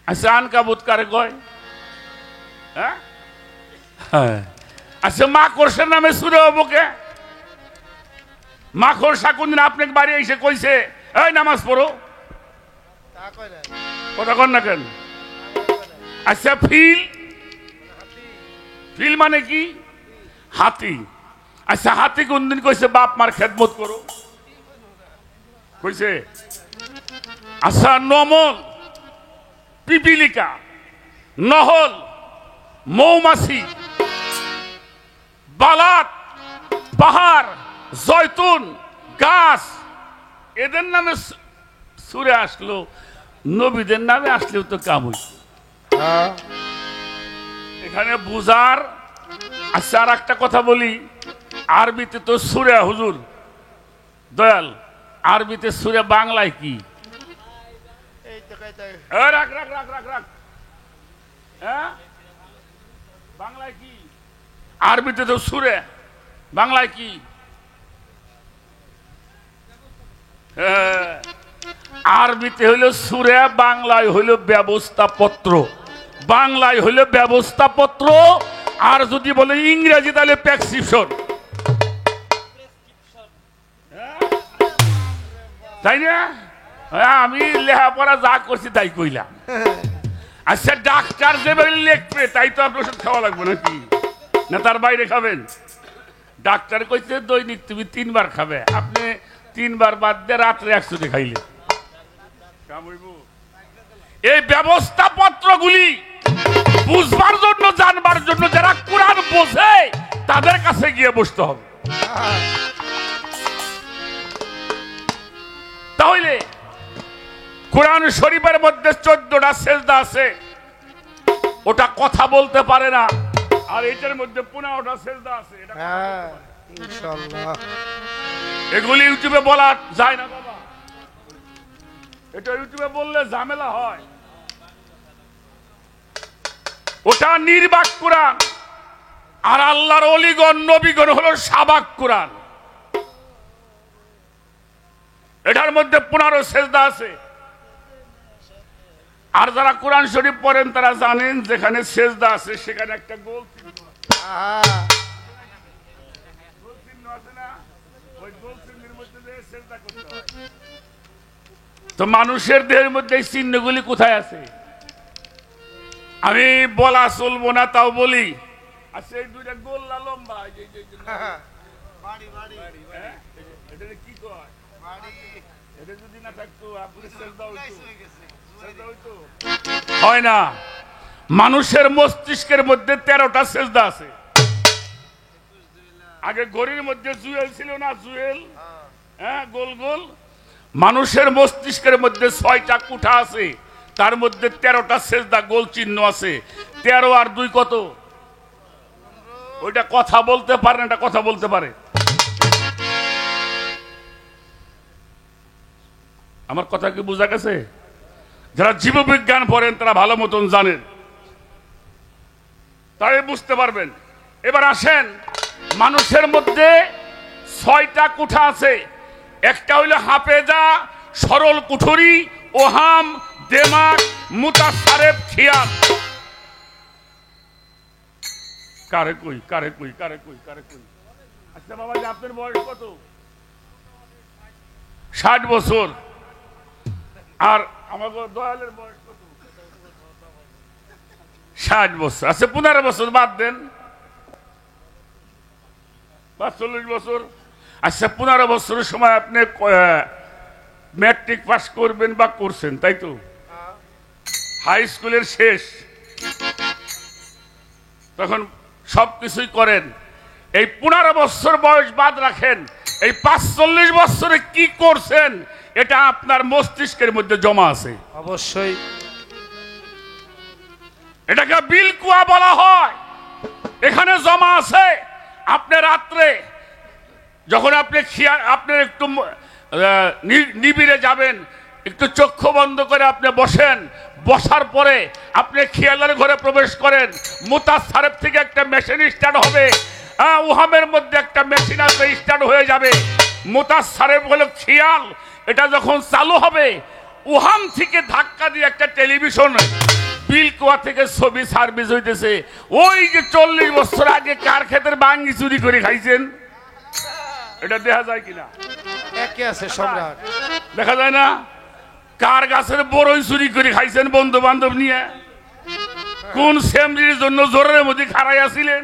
আচ্ছা, আনকাবুত কারে কয়? হ্যাঁ, আচ্ছা, মাকড়সার নামে সূরা হবকে? মাকড়সা কোনদিন আপনাকে বাড়ি এসে কইছে এই নামাজ পড়ো? কথা কন না কেন? আচ্ছা, ফিল, ফিল মানে কি? হাতি। আচ্ছা, হাতি কোনদিন কইছে বাপ মার খেদমত করো? কইছে? আচ্ছা, নমল, পিপিলিকা, নহল, মৌমাছি, বালাত, পাহাড়, জয়তুন গাছ, এদের নামে সুরে আসলো, নবীদের নামে আসলেও তো কাম হইছে এখানে বুঝার। আচ্ছা, আর একটা কথা বলি, আরবিতে তো সুরে, হুজুর দয়াল, আরবিতে সুরে বাংলায় কি? রাখ রাখ রাখ রাখ রাখ, হ্যাঁ, বাংলায় কি? আরবিতে তো সুরে, বাংলায় কি? আরবিতে হইল সুরে, বাংলায় হইল ব্যবস্থাপত্র। বাংলায় হইল ব্যবস্থাপত্র, আর যদি বলে ইংরেজি তাহলে প্রেসক্রিপশন, তাই না? আমি লেখাপড়া যা করছি তাই কইলাম। আচ্ছা, ডাক্তার যেভাবে লিখবে তাই তো আপনার ওষুধ খাওয়া লাগবে নাকি? না তার বাইরে খাবেন? ডাক্তার কইছে দৈনিক তুমি 3 বার খাবে, আপনি 3 বার বাদ দিয়ে রাত্রে 100 খাইলে এই ব্যবস্থাপত্রগুলি বুঝবার জন্য, জানবার জন্য যারা কোরআন বোঝে তাদের কাছে গিয়ে বসতে হবে। তাহলে কোরআন শরীফের মধ্যে 14টা সেজদা আছে, ওটা কথা বলতে পারে না। আর এটার মধ্যে 15টা সেজদা আছে, এটা ইনশাআল্লাহ। এগুলি ইউটিউবে বলা যায় না বাবা, এটা ইউটিউবে বললে ঝামেলা হয়। ওটা নির্বাক কোরআন, আর আল্লাহর অলিগণ নবীগণ হলো সাবাক কোরআন। এটার মধ্যে 15 সেজদা আছে। আর যারা কোরআন শরীফ পড়েন তারা জানেন যেখানে সেজদা আছে সেখানে একটা গোল চিহ্ন আছে না? ওই গোল চিহ্নের মধ্যে দিয়ে সেজদা করতে হয়। তো মানুষের দেহের মধ্যে এই চিহ্নগুলি কোথায় আছে? আমি বলা চলবো না, তাও বলি। আচ্ছা, এই 2টা গোল্লা লম্বা, এটা কি কয়? এটা যদি না থাকতো আপনি সেজদা হইতো? হয় না। মানুষের মস্তিষ্কের মধ্যে 13টা সেজদা আছে। আগে ঘড়ির মধ্যে জুয়েল ছিল না? জুয়েল, হ্যাঁ, গোল গোল। মানুষের মস্তিষ্কের মধ্যে 6টা কুঠা আছে, তার মধ্যে 13টা সেজদা গোল চিহ্ন আছে। 13 আর 2 কত? ওইটা কথা বলতে পারে না, এটা কথা বলতে পারে। আমার কথা কি বোঝা গেছে? যারা জীববিজ্ঞান পড়েন তারা ভালো মতন জানেন, তাই বুঝতে পারবেন। এবার আসেন, মানুষের মধ্যে 6টা কুঠা আছে। একটা হইলো হাফেজা, সরল কুঠুরি, ওহাম, দেমাগ, মুতাসারেফ, খেয়াল। কারে কই কারে কই কারে কই কারে কই? আচ্ছা বাবা, আপনার বয়স কত? 60 বছর। আর আমার দয়ালের বয়স কত? 60 বছর। আচ্ছা 15 বছর বাদ দেন, 40 বছর। আচ্ছা 15 বছরের সময় আপনি ম্যাট্রিক পাস করবেন বা করছেন, তাই তো? হাই স্কুলের শেষ, তখন সবকিছুই করেন। এই 15 বছর বয়স বাদ রাখেন, এই 45 বছরে কি করছেন এটা আপনার মস্তিষ্কের মধ্যে জমা আছে। অবশ্যই। এটাকে বিলকুয়া বলা হয়, এখানে জমা আছে। আপনি রাত্রে যখন আপনি একটু নিবিড়ে যাবেন, একটু চক্ষু বন্ধ করে আপনি বসেন, বসার পরে আপনি খেয়ালের ঘরে প্রবেশ করেন। মুতাসারেফ থেকে একটা মেশিন স্টার্ট হবে, উহামের মধ্যে একটা মেশিন আছে, স্টার্ট হয়ে যাবে। মুতাসারেফ হলো খেয়াল, এটা যখন চালু হবে উহাম থেকে ধাক্কা দিয়ে একটা টেলিভিশন বিলকুয়া থেকে ছবি সার্ভিস হইতেছে। ওই যে 40 বছর আগে কার ক্ষেতের বাঙ্গি চুরি করে খাইছেন, এটা দেখা যায় কিনা? একে আছে সম্রাট। দেখা যায় না? কার গাছের বড়ই চুরি করে খাইছেন বন্ধু বান্ধব নিয়ে, কোন সেমরির জন্য জোরের মধ্যে খাড়াই আছিলেন,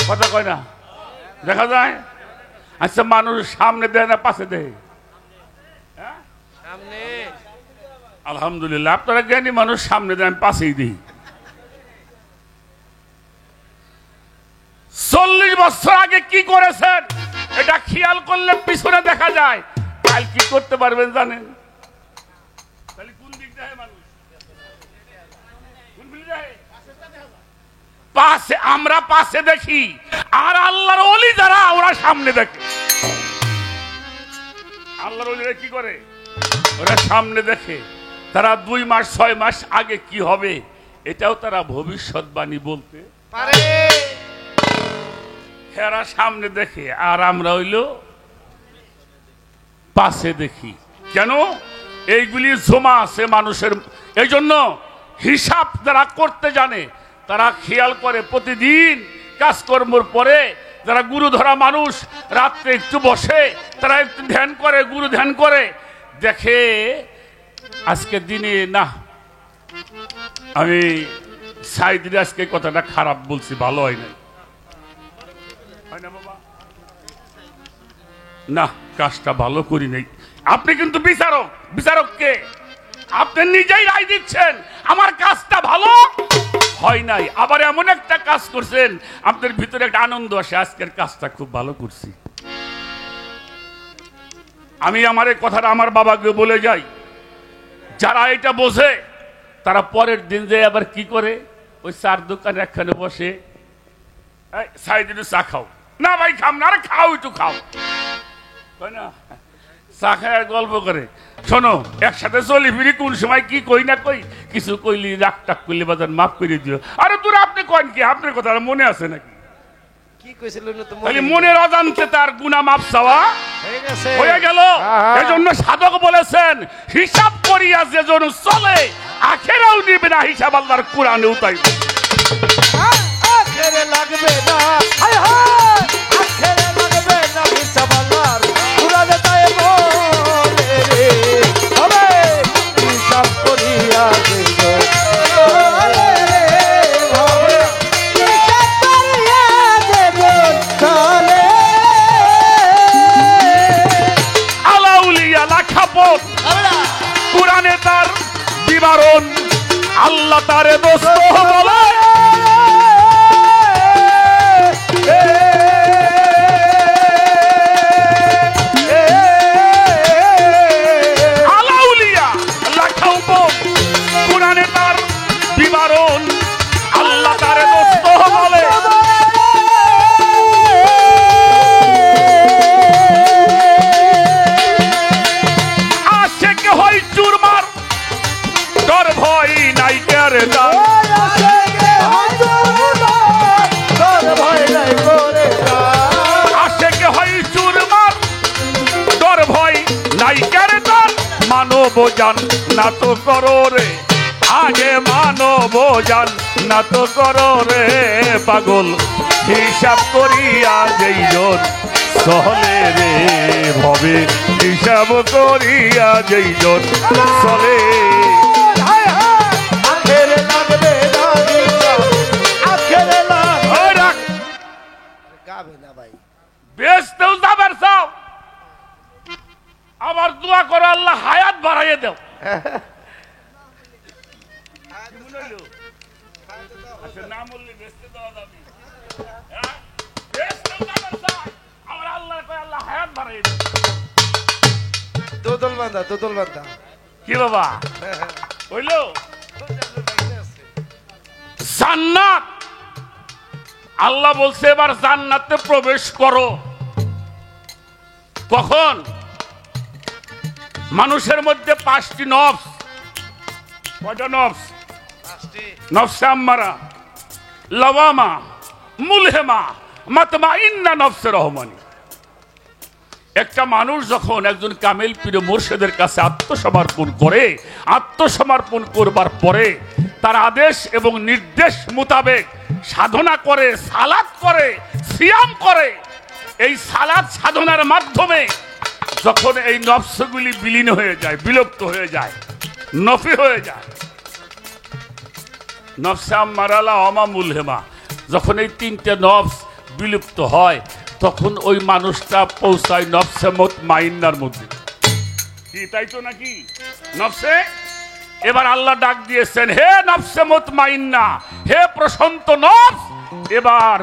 কথা কয় না? দেখা যায়। আচ্ছা মানুষ সামনে দেয় না পাশে দেয়? সামনে। আলহামদুলিল্লাহ, আপনারা জ্ঞানী মানুষ, সামনে দেন, পাশেই দিই। 40 বছর আগে কি করেছেন এটা খেয়াল করলে পিছনে দেখা যায়। কাল কি করতে পারবেন জানেন? তাহলে কোন দিক যায় মানুষ? কোন দিকে যায়? পাশে, আমরা পাশে দেখি, আর আল্লাহর ওলি যারা ওরা সামনে দেখে। আল্লাহর ওলিরা কি করে? ওরা সামনে দেখে। তারা 2 মাস 6 মাস আগে কি হবে এটাও তারা ভবিষ্যৎবাণী বলতে পারে। এরা সামনে দেখে, আর আমরা হইল পাশে দেখি। কেন? এইগুলি জমা আছে মানুষের। এই জন্য হিসাব যারা করতে জানে তারা খেয়াল করে, প্রতিদিন কাজকর্মর পরে যারা গুরু ধরা মানুষ রাত্রে একটু বসে, তারা একটু ধ্যান করে, গুরু ধ্যান করে, দেখে আজকে দিনে না, আমি সাইদিন আজকে কথাটা খারাপ বলছি, ভালো হয় নাই, হয় না বাবা? না, কাজটা ভালো করি নাই। আপনি কিন্তু বিচারক। বিচারক কে? আপনি নিজেই রায় দিচ্ছেন আমার কাজটা ভালো হয় নাই। আবার এমন একটা কাজ করছেন আপনার ভিতরে একটা আনন্দ আসে, আজকের কাজটা খুব ভালো করছি। আমি আমার এই কথাটা আমার বাবাকে বলে যাই, যারা এটা বোঝে তারা পরের দিন যে আবার কি করে, ওই চার দোকানে একখানে বসে, সাইদিন চা খাও না ভাই, খাম না, আরে খাও, একটু খাও, তাই না? চা খায় গল্প করে। শোনো, একসাথে চলি ফিরি, কোন সময় কি কই না কই, কিছু কইলি রাগ টাক করলে বাজার মাফ করে দিও। আরে তোর আপনি কন কি? আপনার কথা মনে আছে নাকি? কি কইছিল না তো? তাহলে মনের অজান্তে তার গুনাহ মাফ চাওয়া হয়ে গেছে, হয়ে গেল। এজন্য সাধক বলেছেন, হিসাব করিয়া যে জন চলে আখেরাও নিবে না হিসাব, আল্লাহর কোরআনে উতাইবে। আখেরে লাগবে না, হায় হায়, আখেরে লাগবে না হিসাব আল্লাহর কুরআনে তাই বলে রে, হবে হিসাব করিয়া দেব বলে রে, হবে হিসাব করিয়া দেব চলে। আলাউলিয়া লাখাপত কোরআনে তার বিবরণ, আল্লাহ তারে দোস্ত বলে। জান না তো করো রে, আগে মানব জান না তো করো রে পাগল, হিসাব করিয়া যেইজন চলে রে ভবে, হিসাব করিয়া যেইজন চলে। আখেরে লাগবে না হিসাব, আখেরে লাগবে। ওই রাখ, গাবে না ভাই। বেচতেও যাবার চাও, আবার দোয়া করো আল্লাহ হায়াত বাড়াইয়ে দাও। আচ্ছা, না বললে বেচতে দেওয়া যাবে। হ্যাঁ? বেচতেও যাবার চাও, আবার আল্লাহ কয় আল্লাহ হায়াত বাড়াইয়ে দাও। দোদল বান্ধা, দোদল বান্ধা। কি বাবা হইলো? জান্নাত, আল্লাহ বলছে এবার জান্নাতে প্রবেশ করো। কখন? মানুষের মধ্যে 5টি নফস। কয়টা নফস? নফসে আম্মারা, লাওয়ামা, মুলহেমা, মাতমাইন্না নফসে রহমানি। একটা মানুষ যখন একজন কামেল পীর মুর্শিদের কাছে আত্মসমর্পণ করে, আত্মসমর্পণ করবার পরে তার আদেশ এবং নির্দেশ মোতাবেক সাধনা করে, সালাত করে, সিয়াম করে, এই সালাত সাধনার মাধ্যমে যখন এই নফসগুলি বিলীন হয়ে যায়, বিলুপ্ত হয়ে যায়, নফি হয়ে যায়, নফসে আম্মারা, লাওয়ামা, মুলহেমা, যখন এই 3টে নফস বিলুপ্ত হয় তখন ওই মানুষটা পৌঁছায় নফসে মুতমাইন্নার মধ্যে। কি তাই তো নাকি? নফসে। এবার আল্লাহ ডাক দিয়েছেন, হে নফসে মুতমাইন্না, হে প্রশান্ত নফস, এবার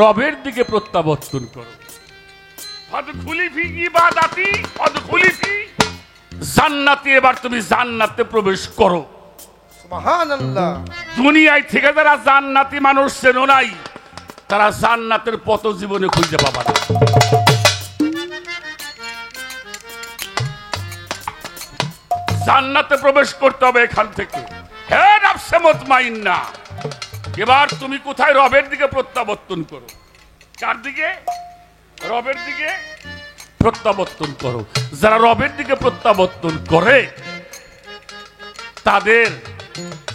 রবের দিকে প্রত্যাবর্তন করো। ফাদখুলি ফি ইবাদাতি ফাদখুলি ফি জান্নাতি, এবার তুমি জান্নাতে প্রবেশ করো। সুবহানাল্লাহ। দুনিয়ায় থেকে যারা জান্নাতি মানুষ চেনো নাই, তারা জান্নাতের পথ জীবনে খুঁজে পাবা না। জান্নাতে প্রবেশ করতে হবে এখান থেকে। হে নফসে মুতমাইন্না, এবার তুমি কোথায়? রবের দিকে প্রত্যাবর্তন করো। কার দিকে? রবের দিকে প্রত্যাবর্তন করো। যারা রবের দিকে প্রত্যাবর্তন করে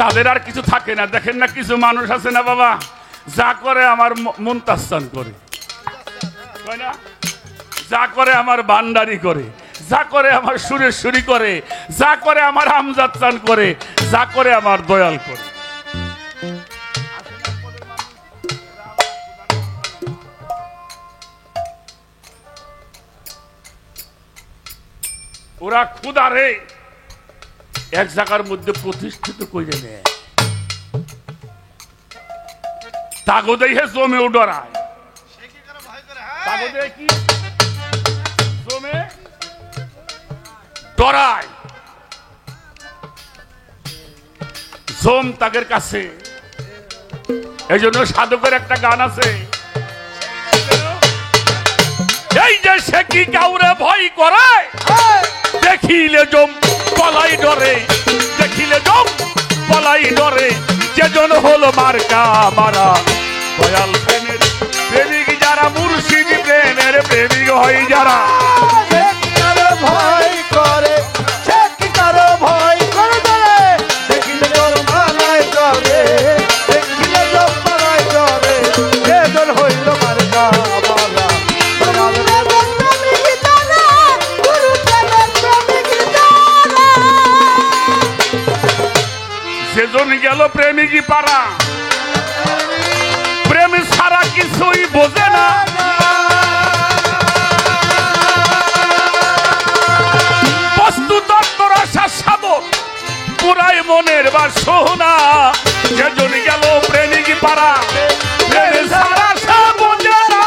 তাদের আর কিছু থাকে না। দেখেন না, কিছু মানুষ আছে না বাবা, যা করে আমার মুনতাসান করে, না যা করে আমার বান্দারি করে, যা করে আমার সুরেশ্বরী করে, যা করে আমার আমজাদ চান করে, যা করে আমার দয়াল করে। ওরা ক্ষুধারে এক জায়গার মধ্যে প্রতিষ্ঠিত করে নেয়, তাগদে জমে ডরায়। তাগদে কি জমে ডরায়, জম তাদের কাছে। এই জন্য সাধকের একটা গান আছে, এই যে সে কি কাউরে ভয় করে, দেখিলে জম পলাই ডরে, দেখিলে জম পলাই ডরে, যেজন হলো মার্কা মারা। দয়াল প্রেমের প্রেমিক যারা, মুর্শিদ প্রেমের প্রেমিক হয় যারা, ভয় করে, সে কি কারো ভয় করে ধরে, দেখিলে তোর মানায় করে, দেখিলে তোর মানায় করে, যেজন হইল মার্কা মারা। দয়াল সেজন গেল প্রেমিকই পারা, প্রেম ছাড়া কিছুই বোঝে না। বস্তু তত্ত্বর আশা সাধন পুরাই মনের বাসনা, সেজন গেল প্রেমিকই পারা, প্রেম ছাড়া সে বোঝে না।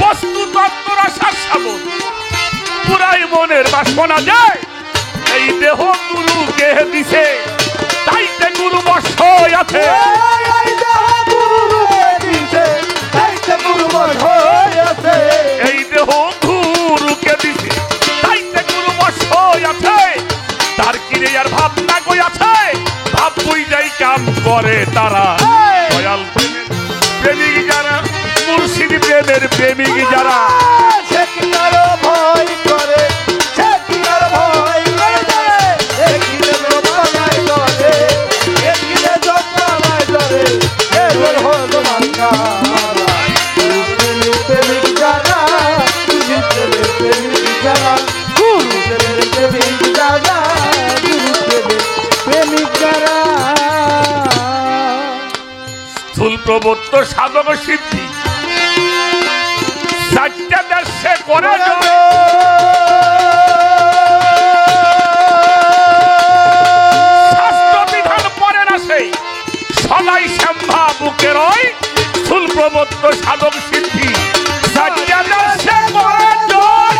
বস্তু তত্ত্বর আশা সাধন পুরাই মনের বাসনা যায়। এই দেহ গুরুকে দিছে, তাইতে গুরু বসয় আছে। এই দেহ গুরুকে দিছে, তাইতে গুরু বসয় আছে। এই দেহ গুরুকে দিছে, তাইতে গুরু বসয় আছে। তার কিরে আর ভাবনা কই আছে, ভাব বই যাই কাম করে তারা। দয়াল প্রেমিক যারা, মুর্শিদ মুর্শিদ প্রেমের প্রেমিক যারা সে কি আর ভয় করে, সে কি আর ভয় করে ধরে, দেখিলে জোপানায় ধরে, দেখিলে জোপানায় ধরে, এবার হলো মানকারা। গুরু প্রেমের প্রেমিক যারা, গুরু প্রেমের প্রেমিক যারা, গুরু প্রেমের প্রেমিক যারা, গুরু প্রেমের প্রেমিক যারা। স্থূল প্রবত্ত সাধক সিদ্ধি চারটা দেশে করে জয়। শাস্ত্র বিধান পড়ে না সেই সদাই শ্যামভা বুকে রয়। স্থূল প্রবত্ত সাধক সিদ্ধি চারটা দেশে করে জয়।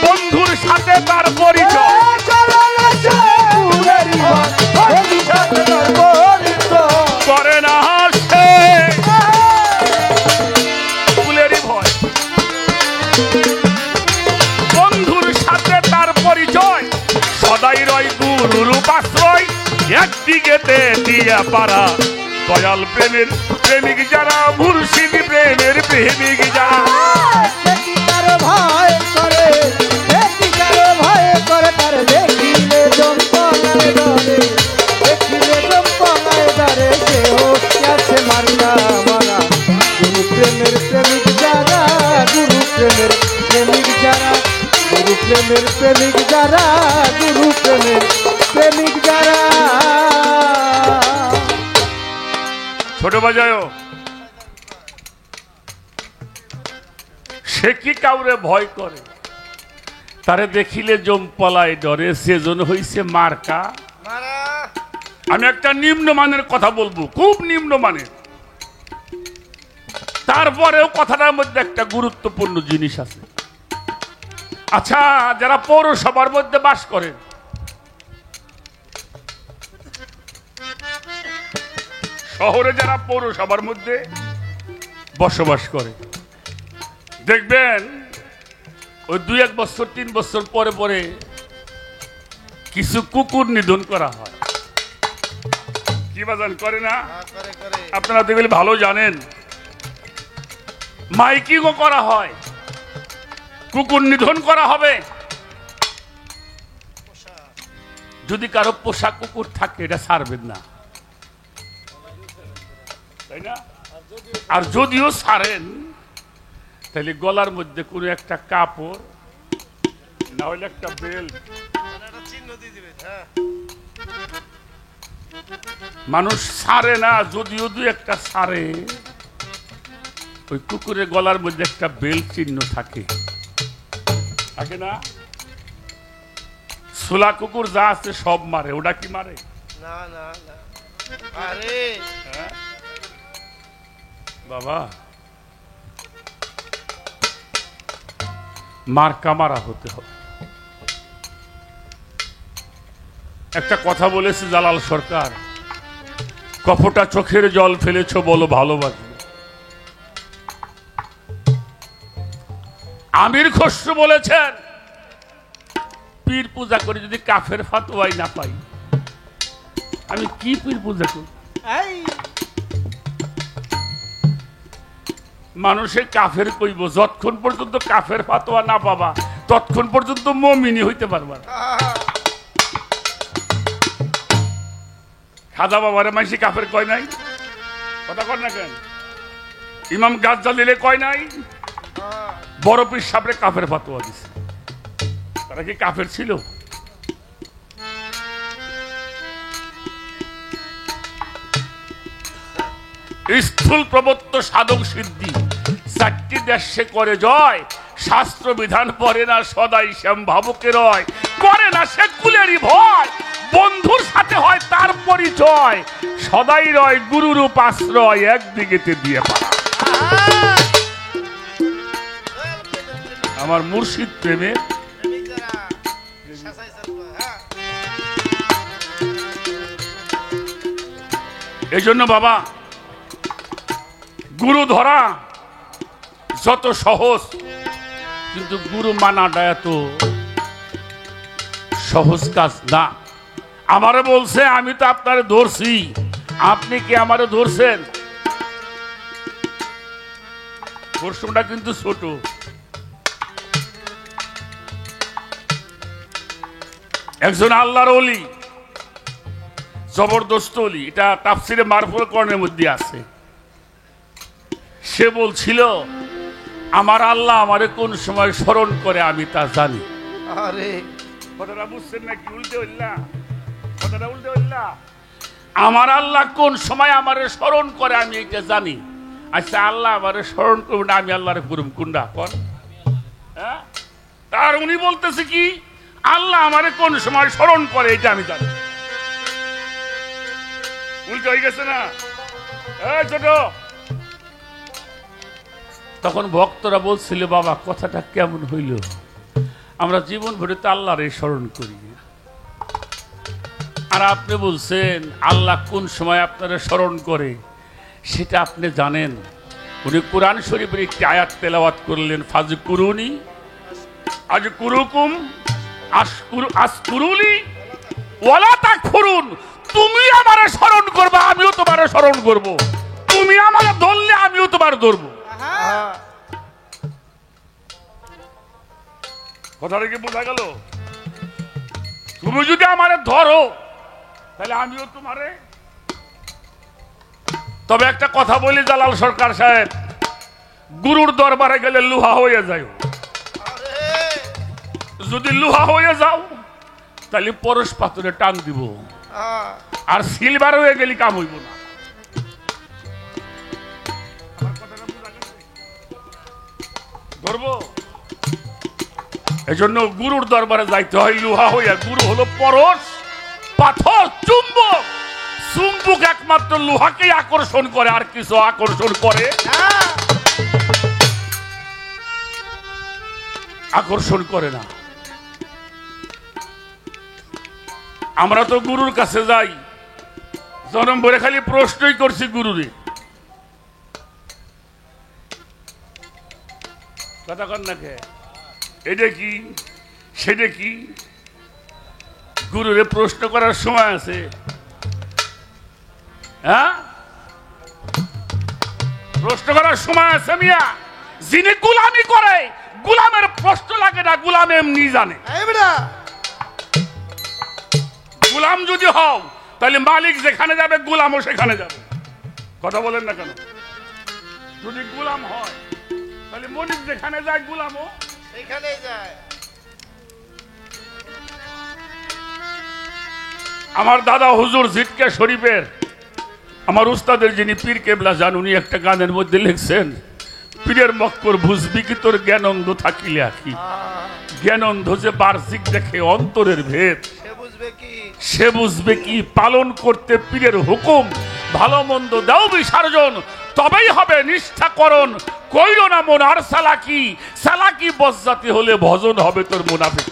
বন্ধুর সাথে তার পরিচয় করে না সে ফুলেরই ভয়। বন্ধুর সাথে তার পরিচয় সদাই রয় গুরুর উপাশ্রয়। একদিকেতে দিয়া পারা দয়াল প্রেমের প্রেমিক যারা, মুর্শিদ প্রেমের প্রেমিক যারা। ভয় করে, ভয় করে তার দেখিলে জম্পনায় ধরে, দেখিলে জম্পনায় ধরে, কেহ আছে মার্কা মারা। গুরু প্রেমের প্রেমিক যারা, গুরু প্রেমের প্রেমিক যারা, গুরু প্রেমের প্রেমিক যারা, গুরু প্রেমের প্রেমিক যারা। ছোট বাজায় সে কি কাউরে ভয় করে, তারে দেখিলে জম্পলায় ডরে, সেজন হইছে মার্কা। আমি একটা নিম্নমানের কথা বলবো, খুব নিম্নমানের। তারপরেও কথাটার মধ্যে একটা গুরুত্বপূর্ণ জিনিস আছে। আচ্ছা, যারা পৌরসভার মধ্যে বাস করেন, শহরে যারা পৌরসভার মধ্যে বসবাস করে, দেখবেন ওই 2-1 বছর 3 বছর পরে পরে কিছু কুকুর নিধন করা হয়। কি বাজান করে না? আপনারা দেখলে ভালো জানেন। মাইকিংও করা হয়, কুকুর নিধন করা হবে। যদি কারো পোষা কুকুর থাকে এটা ছাড়বেন না, তাই না? আর যদিও ছাড়েন তাহলে গলার মধ্যে কোনো একটা কাপড় না হলে একটা বেল্ট, মানুষ ছাড়ে না, যদিও দু একটা ছাড়ে, ওই কুকুরের গলার মধ্যে একটা বেল্ট চিহ্ন থাকে না? সোলা কুকুর যা আছে সব মারে, ওটা কি মারে না না না, আরে বাবা? মার্কা মারা হতে হবে। একটা কথা বলেছে জালাল সরকার, কপটা চোখের জল ফেলেছ বলো ভালোবাসবে। আমির খসরু বলেছেন, পীর পূজা করে যদি কাফের ফাতোয়াই না পাই, আমি কি পীর পূজা করি? মানুষে কাফের কইব, যতক্ষণ পর্যন্ত কাফের ফাতোয়া না পাবা ততক্ষণ পর্যন্ত মুমিনি হইতে পারবা। খাজা বাবারে মাইসি কাফের কয় নাই, কথা কর না কেন? ইমাম গাজ্জালিলে কয় নাই, বড় পীর সাহেবরে কাফের ফাতোয়া দিছে। তারা কি কাফের ছিল? স্থূল প্রবত্ত সাধক সিদ্ধি 4টি দেশে করে জয়। শাস্ত্র বিধান পড়ে না সদাই শ্যাম ভাবুকে রয়, করে না সে কুলেরই ভয়। বন্ধুর সাথে হয় তার পরিচয়, সদাই রয় গুরুর উপাশ্রয়, একদিকেতে দিয়ে পারা। আমার মুর্শিদ প্রেমে এই জন্য বাবা, গুরু ধরা যত সহজ, কিন্তু গুরু মানাটা এত সহজ কাজ না। আমারে বলছে আমি তো আপনারে ধরছি, আপনি কি আমারে ধরছেন? প্রশ্নটা কিন্তু ছোট। একজন আল্লাহর ওলি, জবরদস্ত ওলি, এটা তাফসিরে মারফুল কোরআনের মধ্যে আছে। সে বলছিল আমার আল্লাহ আমারে কোন সময় স্মরণ করে আমি তা জানি। আরে কথাটা বুঝছেন নাকি? উল্টে হইলা, কথাটা উল্টে হইলা। আমার আল্লাহ কোন সময় আমারে স্মরণ করে আমি এটা জানি। আচ্ছা, আল্লাহ আমারে স্মরণ করবে না, আমি আল্লাহরে করুম কোনটা কোন? হ্যাঁ, তার উনি বলতেছে কি আল্লাহ আমারে কোন সময় স্মরণ করে এটা আমি জানি। উল্টে হয়ে গেছে না? এই ছোট, তখন ভক্তরা বলছিল বাবা কথাটা কেমন হইল, আমরা জীবন ভরে তো আল্লাহরে স্মরণ করি, আর আপনি বলছেন আল্লাহ কোন সময় আপনারা স্মরণ করে সেটা আপনি জানেন। উনি কোরআন শরীফের একটি আয়াত তেলাওয়াত করলেন, ফাজকুরুনি আজকুরুকুম আসকুরুলি ওয়ালা তাকফুরুন। তুমি আমারে স্মরণ করবা, আমিও তোমারে স্মরণ করব। তুমি আমারে ধরলে আমিও তোমার ধরবো। কথাটা কি বোঝা গেল? তুমি যদি আমারে ধরো তাহলে আমিও তোমারে। তবে একটা কথা বলি জালাল সরকার সাহেব, গুরুর দরবারে গেলে লুহা হয়ে যায়। যদি লুহা হয়ে যাও তাহলে পরশ পাথরে টান দিব, আর সিলভার হয়ে গেলে কাম হইব না। ধরবো, এজন্য গুরুর দরবারে যাইতে হয় লুহা হইয়া। গুরু হলো পরশ, পাথর, চুম্বক। চুম্বক একমাত্র লোহাকেই আকর্ষণ করে, আর কিছু আকর্ষণ করে আকর্ষণ করে না। আমরা তো গুরুর কাছে যাই, জনম ভরে খালি প্রশ্নই করছি গুরুরে। কথা কন না কে? এটা কি সেটা কি? গুরুরে প্রশ্ন করার সময় আছে? হ্যাঁ, প্রশ্ন করার সময় আছে মিয়া? যিনি গোলামি করে গোলামের প্রশ্ন লাগে না, গোলাম এমনি জানে। গোলাম যদি হও তাহলে মালিক যেখানে যাবে গোলামও সেখানে যাবে। কথা বলেন না কেন? যদি গোলাম হয় তাহলে মালিক যেখানে যায় গোলামও সেখানে যায়। আমার দাদা হুজুর জিটকা শরীফের আমার উস্তাদের যিনি পীর কেবলা যান, উনি একটা গানের মধ্যে লিখছেন, পীরের মক্কর বুঝবি কি তোর জ্ঞানন্ধ থাকিলে আঁকি, জ্ঞানন্ধ যে বার্ষিক দেখে অন্তরের ভেদ, সে বুঝবে কি পালন করতে পীরের হুকুম, ভালো মন্দ দাও বিসর্জন, তবেই হবে নিষ্ঠাকরণ, কইল না মন আর সালাকি, সালাকি বজ্জাতি হলে ভজন হবে তোর মুনাফিক।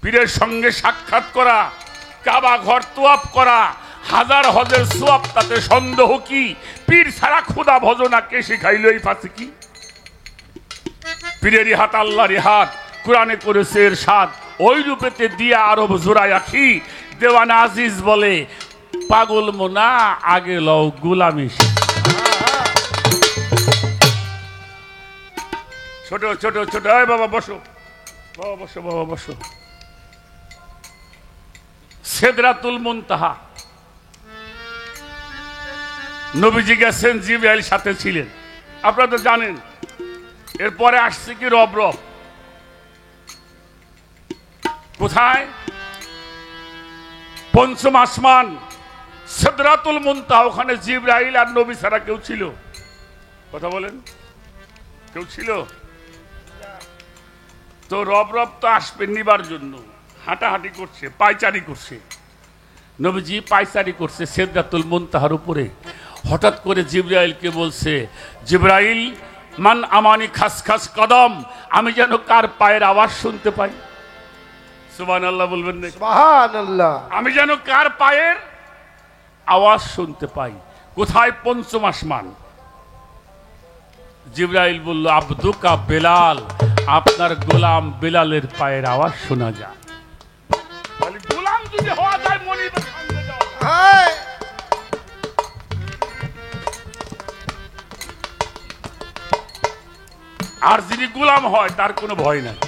পীরের সঙ্গে সাক্ষাৎ করা, কাবা ঘর তোয়াফ করা, হাজার হজের সোয়াব, তাতে সন্দেহ কি? পীর সারা খুদা ভজনা কে শিখাইল এই ফাঁসি কি? পীরেরই হাত আল্লাহরই হাত, কোরআনে করেছে ইরশাদ, ওই রূপেতে দিয়া আরব জোড়ায় আখি, দেওয়ানা আজিজ বলে পাগল মোনা আগে লও গোলামি। ছোট ছোট ছোট, বাবা বসো, বাবা বসো, বাবা বসো। সিদরাতুল মুনতাহা নবীজি গেছেন, জিবরাইল সাথে ছিলেন, আপনারা তো জানেন। এরপরে আসছে কি রব রব, কোথায়? পঞ্চম আসমান সিদরাতুল মুনতাহা, ওখানে জিবরাইল আর নবী ছাড়া কেউ ছিল? কথা বলেন, কেউ ছিল? তো রব রব তো আসবে নিবার জন্য, হাঁটাহাঁটি করছে, পায়চারি করছে। নবীজি পায়চারি করছে সিদরাতুল মুনতাহার উপরে। হঠাৎ করে জিবরাইলকে বলছে, জিবরাইল মান আমানি খাস খাস কদম, আমি যেন কার পায়ের আওয়াজ শুনতে পাই। সুবহানাল্লাহ বলবেন না? সুবহানাল্লাহ। আমি যেন কার পায়ের আওয়াজ শুনতে পাই। কোথায় পঞ্চম আসমান? জিবরাইল বলল, আব্দুকা বেলাল, আপনার গোলাম বেলালের পায়ের আওয়াজ শোনা যায়। তাহলে গোলাম যদি হওয়া যায়, মনিবের সঙ্গে যাওয়া যায়। আর যিনি গোলাম হয় তার কোনো ভয় নাই।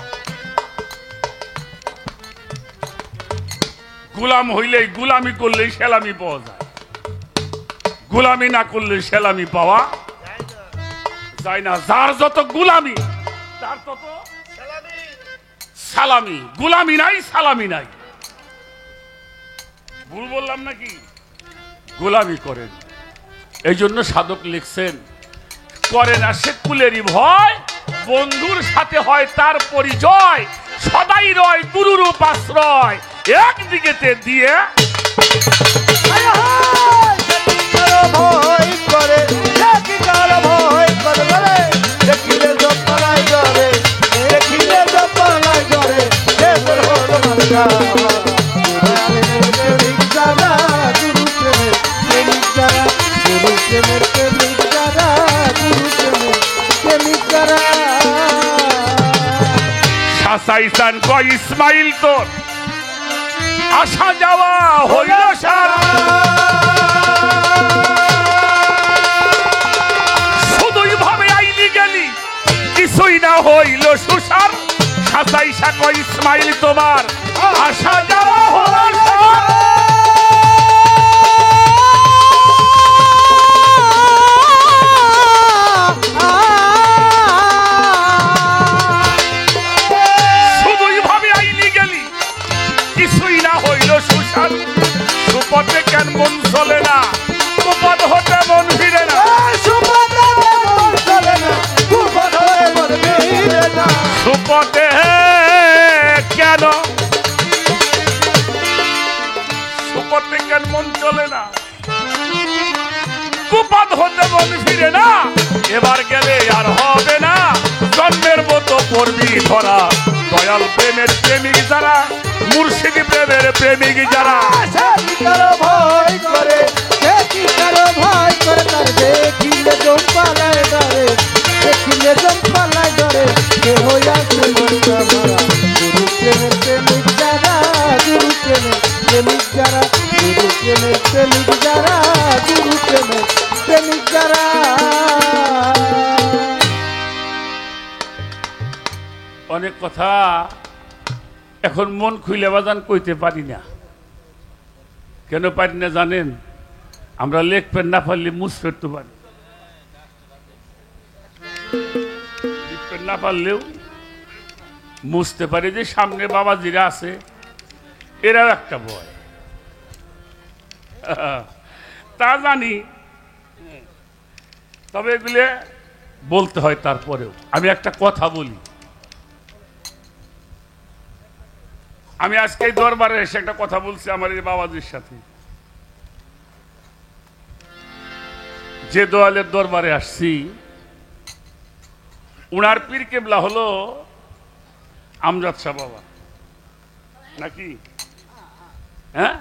গোলাম হইলেই, গোলামি করলেই সেলামি পাওয়া যায়, গোলামি না করলে সেলামি পাওয়া যায় না। যার যত গোলামি তার তত সালামি। গোলামি নাই, সালামি নাই। ভুল বললাম নাকি? গোলামি করেন। এই জন্য সাধক লিখছেন, করে না সে কুলেরই ভয়, বন্ধুর সাথে হয় তার পরিচয়, সদাই রয় গুরুরূপ আশ্রয়, একদিকেতে দিয়ে ভয় করে, কি কারো ভয় করে বলে, দেখিলে জপালাই করে, দেখিলে জপালাই করে, এদের হলো মার্কা। প্রেমিক যারা, গুরু প্রেমের প্রেমিক যারা, গুরু প্রেমের প্রেমিক যারা, গুরু প্রেমের প্রেমিক যারা। শাসাইসান কয় ইসমাইল তোর আসা যাওয়া হইল সারা, শুধুই ভাবে আইলি গেলি কিছুই না হইল সুসার। শাসাইসা কয় ইসমাইল তোমার আসা যাওয়া হইল সারা। সুপথে কেন মন চলে না, কুপথ হতে মন ফিরে না, সুপথে কেন, সুপথে কেন মন চলে না, কুপথ হতে মন ফিরে না। এবার গেলে আর হবে না, জন্মের মতো পড়বি ধরা। দয়াল প্রেমের প্রেমিক যারা, মুর্শিদি প্রেমের প্রেমিক যারা, ভয় করে, কারো ভয় করে, তার দেখিলে জম্পালায় ধরে, দেখিলে জম্পালায় ধরে, কে হইয়াছে মনটা ভরা। গুরু প্রেমের প্রেমিক যারা, গুরু প্রেমের প্রেমিক যারা, গুরু প্রেমের প্রেমিক যারা, গুরু প্রেমের প্রেমিক যারা। অনেক কথা এখন মন খুইলে বাজান কইতে পারি না। কেন পারি না জানেন? আমরা লেখপেন না পারলে মুছফের তো পারি, লিখপেন না পারলেও মুছতে পারি। যে সামনে বাবাজিরা আছে, এরাও একটা ভয়, তা জানি, তবে এগুলো বলতে হয়। তারপরেও আমি একটা কথা বলি। আমি আজকে এই দরবারে এসে একটা কথা বলছি আমার এই বাবাজির সাথে। যে দোয়ালের দরবারে আসছি, উনার পীর কেবলা হলো আমজাদ শাহ বাবা, নাকি? হ্যাঁ,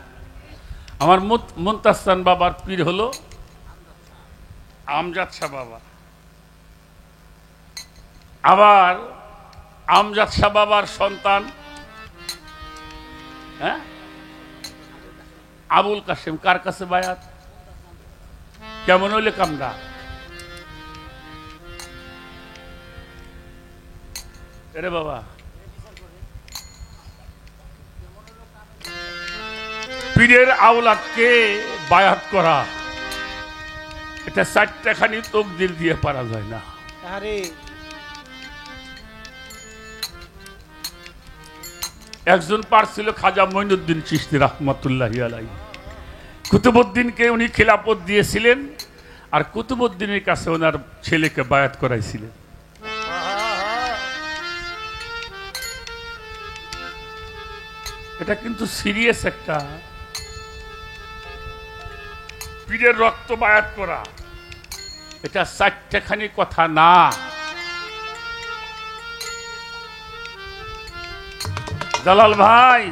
আমার মুনতাস্তান বাবার পীর হলো আমজাদ শাহ বাবা। আবার আমজাদ শাহ বাবার সন্তান হ্যাঁ আবুল কাসেম, কার কাছে বায়াত? কেমন হইলে কামরা? এরে বাবা, পীরের আওলাদকে বায়াত করা, এটা 4টা খানি তকদির দিয়ে পারা যায় না। আরে একজন পারছিল খাজা মঈনুদ্দিন চিশতি রাহমাতুল্লাহি আলাইহি। কুতুবউদ্দিনকে উনি খিলাফত দিয়েছিলেন, আর কুতুবউদ্দিনের কাছে ওনার ছেলেকে বায়াত করাইছিলেন। এটা কিন্তু সিরিয়াস একটা, পীরের রক্ত বায়াত করা, এটা 4টা খানি কথা না। জালাল ভাই,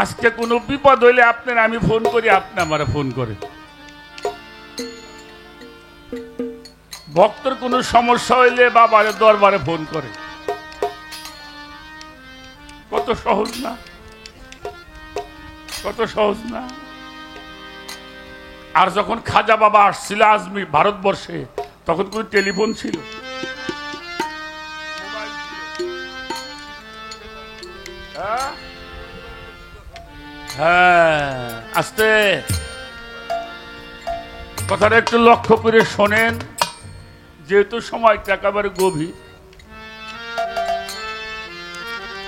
আজকে কোনো বিপদ হইলে আপনার আমি ফোন করি, আপনি আমার ফোন করে। ভক্তর কোনো সমস্যা হইলে বাবারে দরবারে ফোন করে। কত সহজ না, কত সহজ না। আর যখন খাজা বাবা আসছিল আজমির ভারতবর্ষে, তখন কোনো টেলিফোন ছিল? হ্যাঁ, আস্তে কথাটা একটু লক্ষ্য করে শোনেন, যেহেতু সময়টা একেবারে গভীর।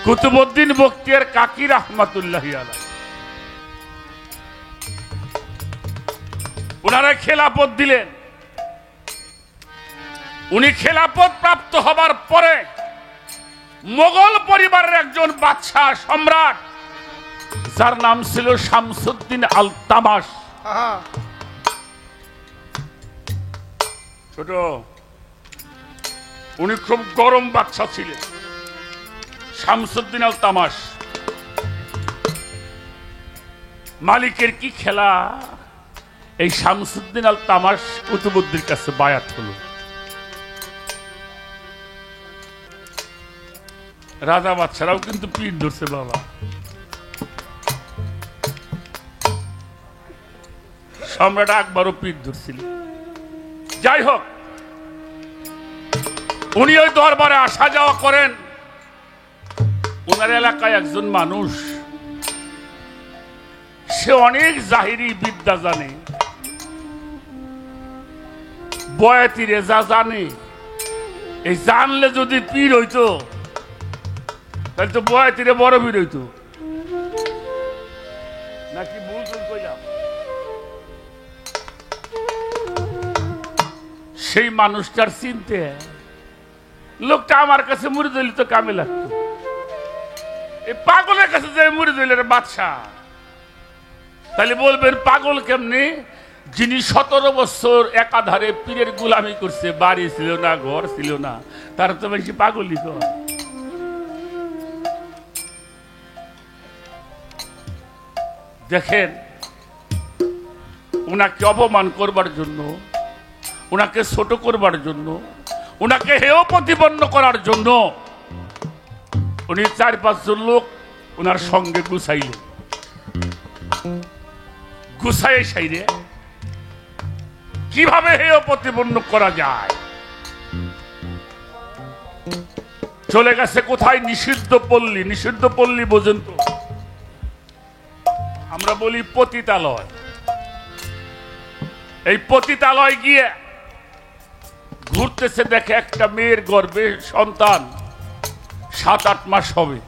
কুতুবউদ্দিন বখতিয়ার কাকি রাহমাতুল্লাহি আলাইহি, ওনারা খেলাফত দিলেন। উনি খেলাফত প্রাপ্ত হবার পরে মোগল পরিবারের একজন বাদশাহ সম্রাট, যার নাম ছিল শামসুদ্দিন আল তামাশ। ছোট, উনি খুব গরম বাদশাহ ছিলেন, শামসুদ্দিন আল তামাশ। মালিকের কি খেলা, এই শামসুদ্দিন আল তামাশ কুতুবউদ্দিনের কাছে বায়াত হলো। রাজা বাদশারাও কিন্তু পীর ধরছে বাবা। সম্রাট আকবরও পীর ধরছিল। যাই হোক, উনি ওই দরবারে আসা যাওয়া করেন। ওনার এলাকায় একজন মানুষ, সে অনেক জাহিরি বিদ্যা জানে, বয়াতি রেজা জানে। এই জানলে যদি পীর হইতো, তাহলে তো বয়াতিরে বড় পীর হইতো নাকি? ভুল ভুল কইলাম? সেই মানুষটার চিনতে লোকটা আমার কাছে মুড়ি দিল তো কামে লাগতো। এই পাগলের কাছে যে মুড়ি দিল বাদশাহ, তাহলে বলবেন পাগল কেমনি? যিনি 17 বছর একাধারে পীরের গোলামি করছে, বাড়ি ছিল না, ঘর ছিল না, তার তো বেশি পাগলই তো। দেখেন, উনাকে অপমান করবার জন্য, উনাকে ছোট করবার জন্য, উনাকে হেয় প্রতিপন্ন করার জন্য উনি 4-5 জন লোক উনার সঙ্গে গুছাইলেন। গুছাই সাইরে কিভাবে হেয় প্রতিপন্ন করা যায়, চলে গেছে কোথায়? নিষিদ্ধ পল্লী। নিষিদ্ধ পল্লী বোঝেন তো? আমরা বলি পতিতালয়। এই পতিতালয় গিয়ে ঘুরতেছে, দেখে একটা মেয়ের গর্ভে সন্তান, 7-8 মাস হবে।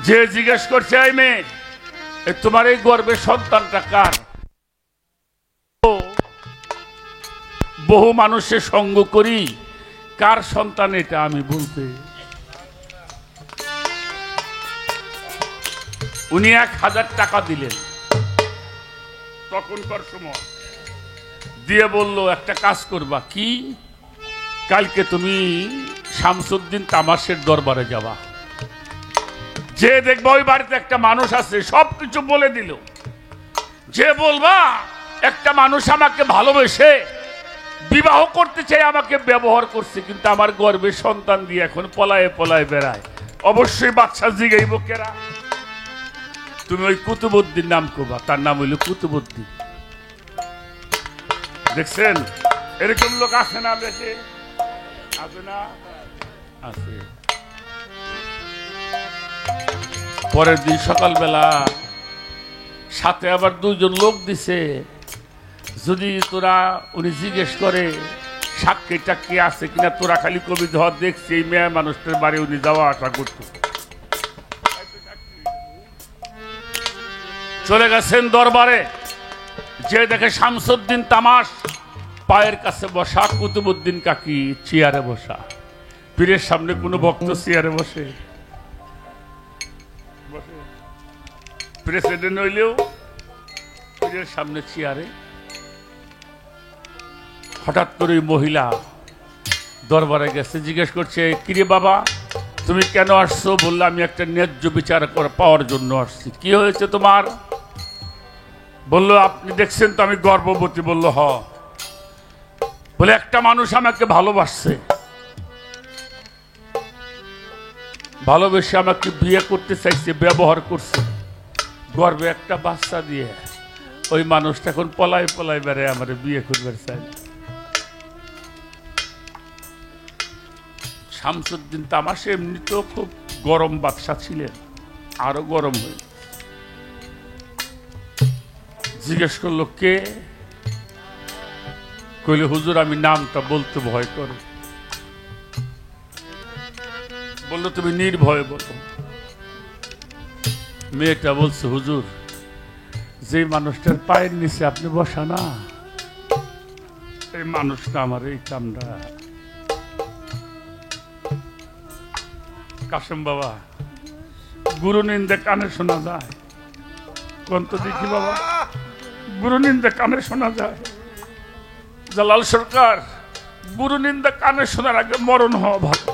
যে জিজ্ঞেস করছে, এই মেয়ে, তোমার এই গর্ভের সন্তানটা কার? বহু মানুষের সঙ্গ করি, কার সন্তান এটা আমি বলতে। উনি 1000 টাকা দিলেন তখনকার সময়, দিয়ে বলল, একটা কাজ করবা। কি? কালকে তুমি শামসুদ্দিন তামাশের দরবারে যাবা, যে দেখবা ওই বাড়িতে একটা মানুষ আছে, সবকিছু বলে দিল। যে বলবা একটা মানুষ আমাকে ভালোবেসে বিবাহ করতে চাই, আমাকে ব্যবহার করছে, কিন্তু আমার গর্ভে সন্তান দিয়ে এখন পলায়ে পলায়ে বেড়ায়। অবশ্যই বাচ্চা জিগাইব কেরা? তুমি ওই কুতুবউদ্দিন নাম করবা, তার নাম হইল কুতুবউদ্দিন। দেখছেন এরকম লোক আছে না? দেশে আছে না? আছে। পরের দিন সকালবেলা সাথে আবার 2 জন লোক দিছে, যদি তোরা, উনি জিজ্ঞেস করে সাক্ষীটা কি আছে কিনা, তোরা খালি কবি ধর দেখছি এই মেয়ে মানুষটার বাড়ি উনি যাওয়া আসা করত। চলে গেছেন দরবারে, যে দেখে শামসুদ্দিন তামাশ পায়ের কাছে বসা, কুতুবউদ্দিন কাকি চেয়ারে বসা। পীরের সামনে কোনো ভক্ত চেয়ারে বসে? প্রেসিডেন্ট হইলেও পীরের সামনে চেয়ারে। হঠাৎ করে মহিলা দরবারে গেছে, জিজ্ঞেস করছে, কিরে বাবা তুমি কেন আসছো? বললো, আমি একটা ন্যায্য বিচার পাওয়ার জন্য আসছি। কি হয়েছে তোমার? বললো, আপনি দেখছেন তো আমি গর্ভবতী। বললো, হ। বলে, একটা মানুষ আমাকে ভালোবাসছে, ভালোবেসে আমাকে বিয়ে করতে চাইছে, ব্যবহার করছে, গর্বে একটা বাচ্চা দিয়ে। ওই মানুষটা এখন পলাই পলাই বেড়ে আমার বিয়ে করবার চাই। শামসুদ্দিন তামাশে এমনিতেও খুব গরম বাদশা ছিলেন, আরো গরম হয়ে জিজ্ঞেস করলো, কে? কইলে, হুজুর আমি নামটা বলতে ভয় করে। বললো, তুমি নির্ভয়ে বলো। মেয়েটা বলছে, হুজুর যে মানুষটার পায়ের নিচে আপনি বসা না, এই মানুষটা আমার এই কামটা। কাসেম বাবা, গুরু নিন্দে কানে শোনা যায়? কোন তো দেখি বাবা, গুরু নিন্দে কানে শোনা যায়? জালাল সরকার, গুরু নিন্দা কানে শোনার আগে মরণ হওয়া ভালো।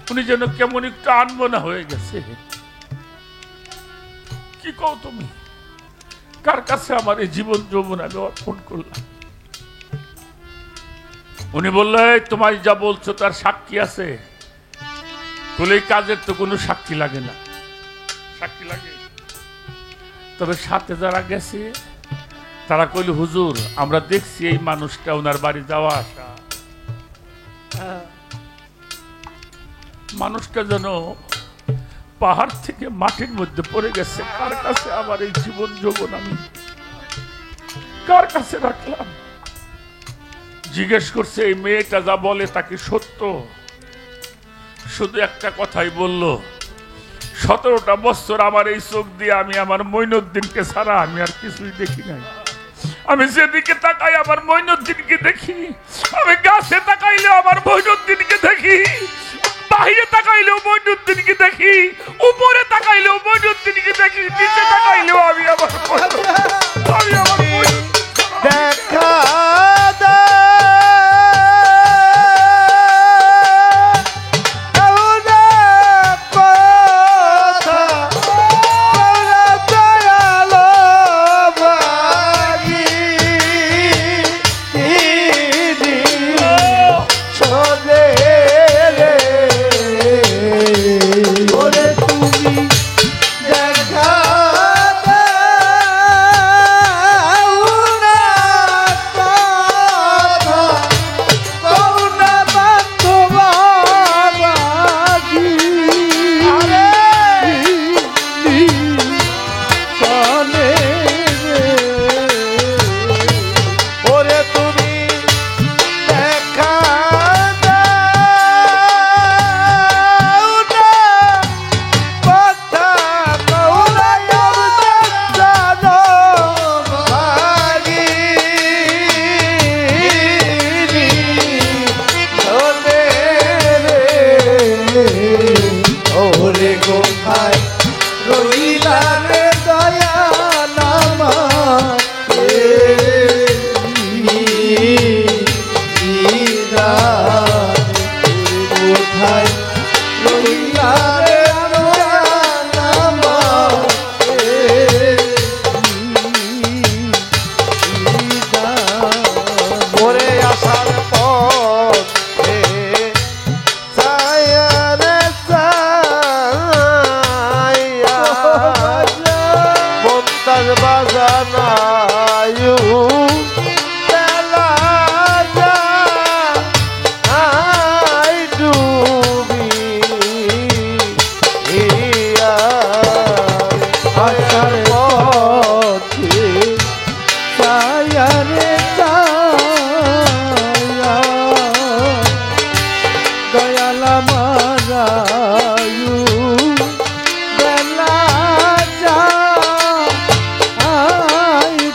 উনি যেন কেমন একটু আনমনা হয়ে গেছে। কি কও তুমি? কার কাছে আমার এই জীবন যৌবন আমি অর্পণ করলাম? উনি বললে, তোমার যা বলছো তার সাক্ষী আছে? বলে, এই কাজের তো কোনো সাক্ষী লাগে না। সাক্ষী লাগে? তবে সাথে যারা গেছে তারা কইল, হুজুর আমরা দেখছি এই মানুষটা ওনার বাড়ি যাওয়া আসা। মানুষটা যেন পাহাড় থেকে মাটির মধ্যে পড়ে গেছে। কার কাছে আমার এই জীবন যৌবন আমি কার কাছে রাখলাম? জিজ্ঞেস করছে, এই মেয়েটা যা বলে তাকে সত্য? শুধু একটা কথাই বলল, 17টা বছর আমার এই চোখ দিয়ে আমি আমার মঈনুদ্দিনকে ছাড়া আমি আর কিছুই দেখি নাই। আমি যেদিকে তাকাই আমার মঈনুদ্দিনকে দেখি, আমি গাছে তাকাইলেও আমার মঈনুদ্দিনকে দেখি, বাহিরে তাকাইলেও মঈনুদ্দিনকে দেখি, উপরে তাকাইলেও মঈনুদ্দিনকে দেখি, নিচে তাকাইলেও আমি আমার দেখা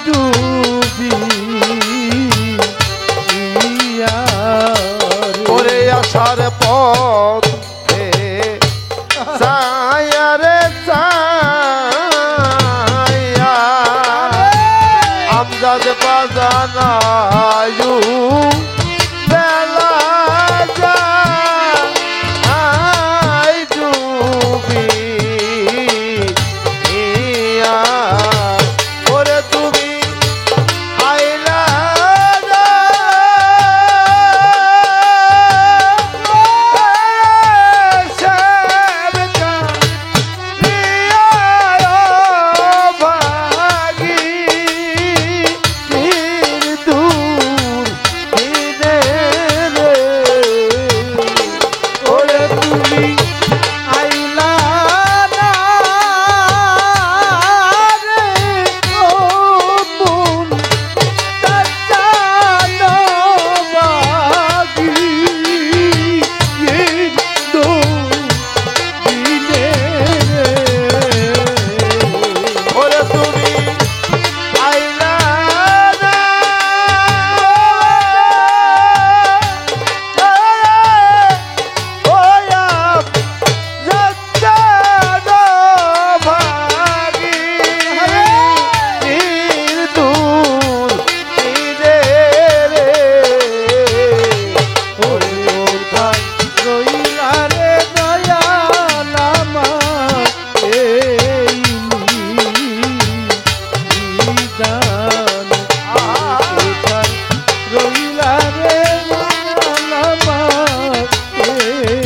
ডুবি বাজ বাজানায়ু বেলা যায় ডুবি ইয়া ওরে তুমি আইলা না সেবকা রিয়া ভাগি দূর দিনে রে ওরে তুমি আইলা না রে ও মন তাজানো বাগি দূর দিনে রে ওরে তুমি আইলা না ওয়া জানো ভাগি দূর দিনে রে ওরে ওঠাই রইলা রে দয়াল আমার এই নিদান ওঠাই রইলা রে দয়াল আমার এই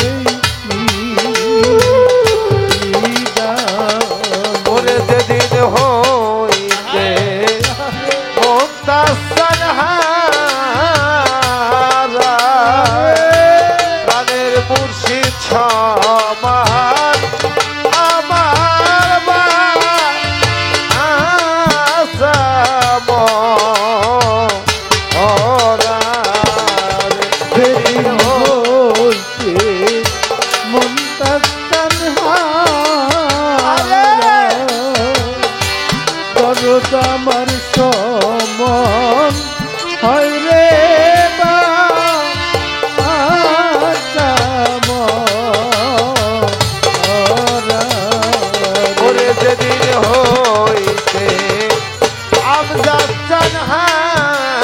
নিদান ওরে যেদিন হইতে মুক্তাসন হারা প্রাণের মুর্শিদ সমান আমার আসাম যেদিন হইতে মুক্তাসন হারা দরদ আমার সমন হয় রে বা আসাম ওরে যেদিন হইতে আমজাদ জানহারা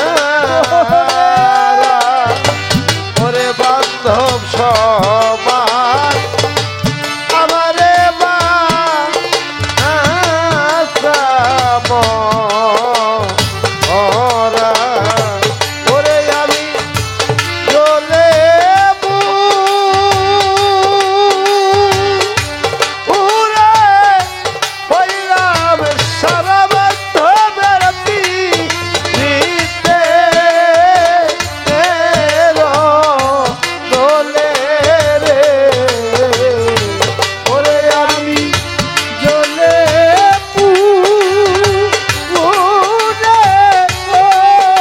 ওরে বান্ধব সমান আমারে মা আসাম ওরা ওরে আমি জ্বলে উড়ে হইলাম সারা বান্ধবের পিড়িতে দোলে রে ওরে আমি জ্বলে পুড়ে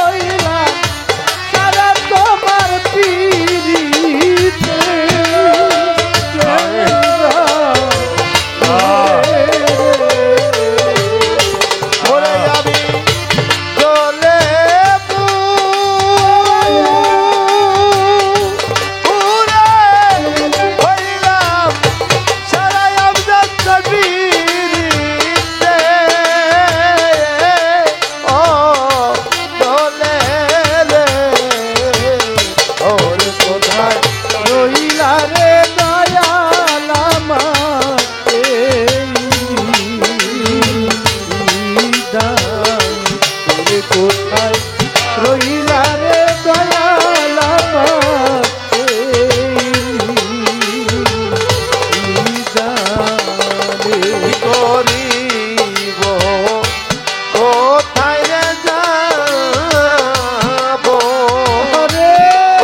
হইলাম সারা তোমার পিড়িতে ওরে আমি জ্বলে পুড়ে হইলাম সারা আমজাদ পিড়িতে ও দোলে রে ওর কোথায় রইলা রে দয়াল আমার এই নিদান ওরে কোথায় রইলা রে দয়াল আমার এই নিদানে করিব কোথায় রে যাব রে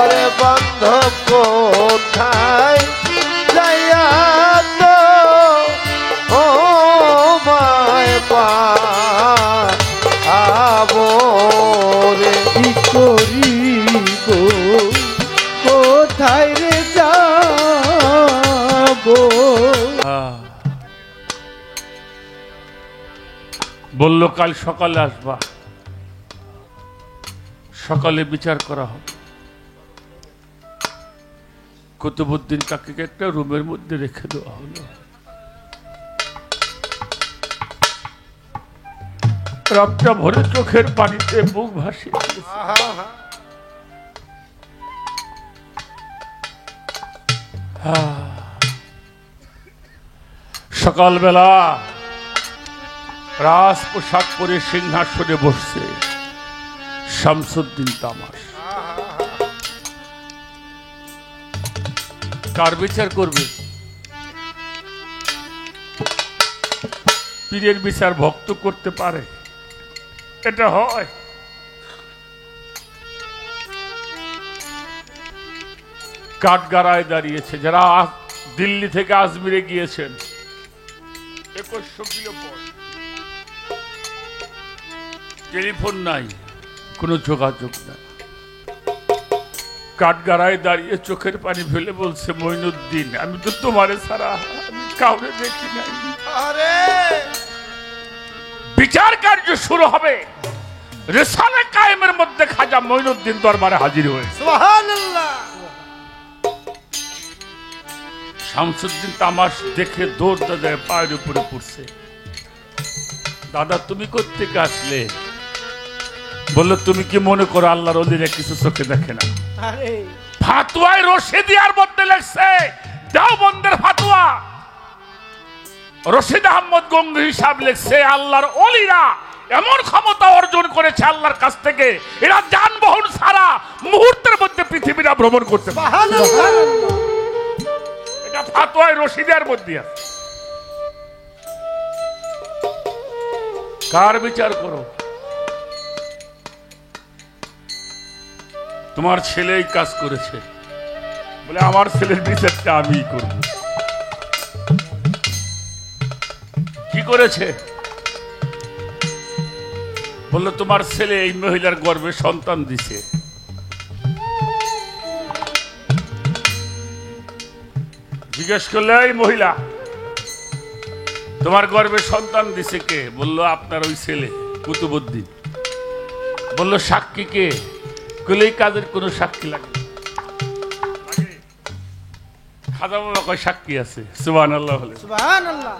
ওরে বান্ধব কোথায় যাইয়া তো ও মায় পাবো রে কি করিব কোথায় রে যাব বলল কাল সকালে আসবা, সকালে বিচার করা হবে। কুতুবউদ্দিন কাকাকে একটা রুমের মধ্যে রেখে দেওয়া হলো। রাতটা ভরে চোখের পানিতে বুক ভাসিয়ে দিয়েছে। সকালবেলা রাজ পোশাক পরে সিংহাসনে বসছে শামসুদ্দিন তামাশ। কার বিচার করবে? পীরের বিচার ভক্ত করতে পারে? এটা হয়? কাঠগাড়ায় দাঁড়িয়েছে যারা দিল্লি থেকে আজমিরে গিয়েছেন 2100 কিলো পর। টেলিফোন নাই, কোনো যোগাযোগ নাই। কাঠগাড়ায় দাঁড়িয়ে চোখের পানি ফেলে বলছে, মঈনুদ্দিন আমি তো তোমারে ছাড়া আমি কাউরে দেখি নাই। বিচার কার্য শুরু হবে। রিসালে কায়েমের মধ্যে খাজা মঈনুদ্দিন দরবারে হাজির হয়েছে। সুবহানাল্লাহ। শামসুদ্দিন তামাশ দেখে দৌড় দাদায় পায়ের উপরে পড়ছে। দাদা তুমি কোত্থেকে আসলে? বললো, তুমি কি মনে করো আল্লাহর ওলিরা কিছু চোখে দেখে না? ফাতুয়ায় রশিদিয়ার মধ্যে লেখছে, দেওবন্দের ফাতুয়া, রশিদ আহমদ গঙ্গি হিসাব লেখছে, আল্লাহর ওলিরা এমন ক্ষমতা অর্জন করেছে আল্লাহর কাছ থেকে, এরা যানবাহন ছাড়া মুহূর্তের মধ্যে পৃথিবীটা ভ্রমণ করতে পারে। এটা ফাতুয়ায় রশিদিয়ার মধ্যে আছে। কার বিচার করো? তোমার ছেলেই কাজ করেছে বলে আমার ছেলের বিচারটা আমি করব। কি করেছে? বললো তোমার ছেলে এই মহিলার গর্ভে সন্তান দিছে। জিজ্ঞেস করলে, এই মহিলা তোমার গর্ভে সন্তান দিছে কে? বললো আপনার ওই ছেলে কুতুবউদ্দিন। বললো সাক্ষী কে? এই কাজের কোন সাক্ষী লাগে? খাজা বাবা কয় সাক্ষী আছে। সুবহানাল্লাহ বলে। সুবহানাল্লাহ।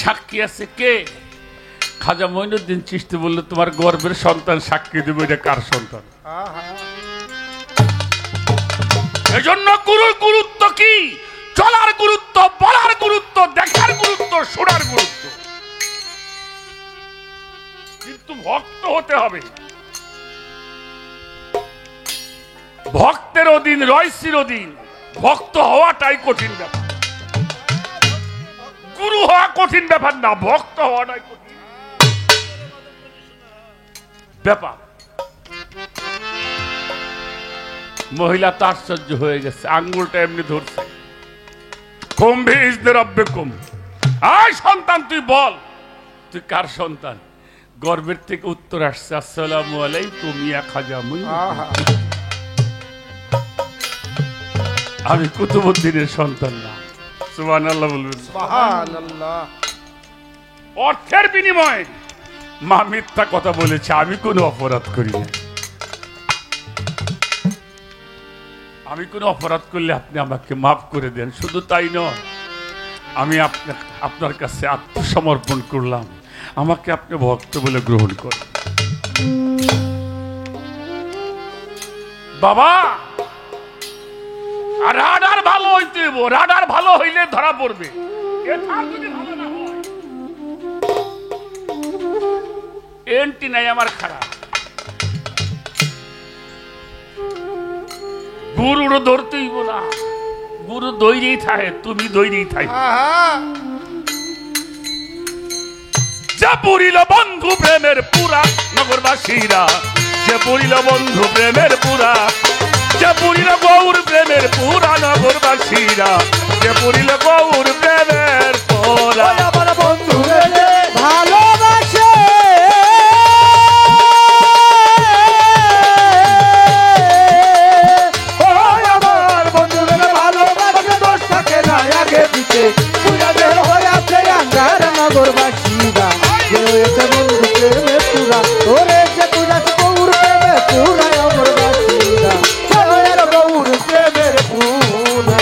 সাক্ষী আছে কে? খাজা মঈনুদ্দিন চিশতি বললো তোমার গর্ভের সন্তান সাক্ষী দেবে, এটা কার সন্তান? এজন্য গুরুর গুরুত্ব কি? চলার গুরুত্ব, বলার গুরুত্ব, দেখার গুরুত্ব, শোনার গুরুত্ব। কিন্তু ভক্ত হতে হবে। ভক্তের অধীন রয় চিরদিন। ভক্ত হওয়াটাই কঠিন ব্যাপার, গুরু হওয়া কঠিন ব্যাপার না, ভক্ত হওয়াটাই কঠিন ব্যাপার। মহিলা তো আশ্চর্য হয়ে গেছে, আঙ্গুলটা এমনি ধরছে। আয় সন্তান তুই বল, তুই কার সন্তান? গর্ভের থেকে উত্তর আসছে, আসসালামু আলাইকুম ইয়া খাজা মঈনুদ্দিন। আমি কুতুবউদ্দিনের সন্তান না। সুবহানাল্লাহ বলবেন। সুবহানাল্লাহ। অর্থের বিনিময়ে মা মিথ্যা কথা বলেছে, আমি কোনো অপরাধ করি না। আমি কোনো অপরাধ করলে আপনি আমাকে মাফ করে দেন। শুধু তাই নয়, আমি আপনার কাছে আত্মসমর্পণ করলাম, আমাকে আপনি ভক্ত বলে গ্রহণ করেন। বাবা রাডার ভালো হইতে হইব, রাডার ভালো হইলে ধরা পড়বে। এন্টি নাই আমার খারাপ। গুরুরও ধরতে হইব না, গুরু দৈরেই থাকে, তুমি দৈরেই থাকে। যে পড়িল বন্ধু প্রেমের পুরা নগরবাসীরা, যে পড়িল বন্ধু প্রেমের পুরা, যে পড়িল গৌর প্রেমের পুরা নগরবাসীরা, যে পড়িল গৌর প্রেমের পুরা। আমার বন্ধু ভালোবাসে, আমার বন্ধু ভালোবাসে, দোষ থাকে না আগে পিছে, পুরা যে হয়ে আছে আঙ্গার নগরবাসীরা, যে হয়েছে বন্ধু প্রেমের পুরা, ওরে যে পুরা গৌর প্রেমের পুরা নগরবাসীরা, গৌর প্রেমের পুরা।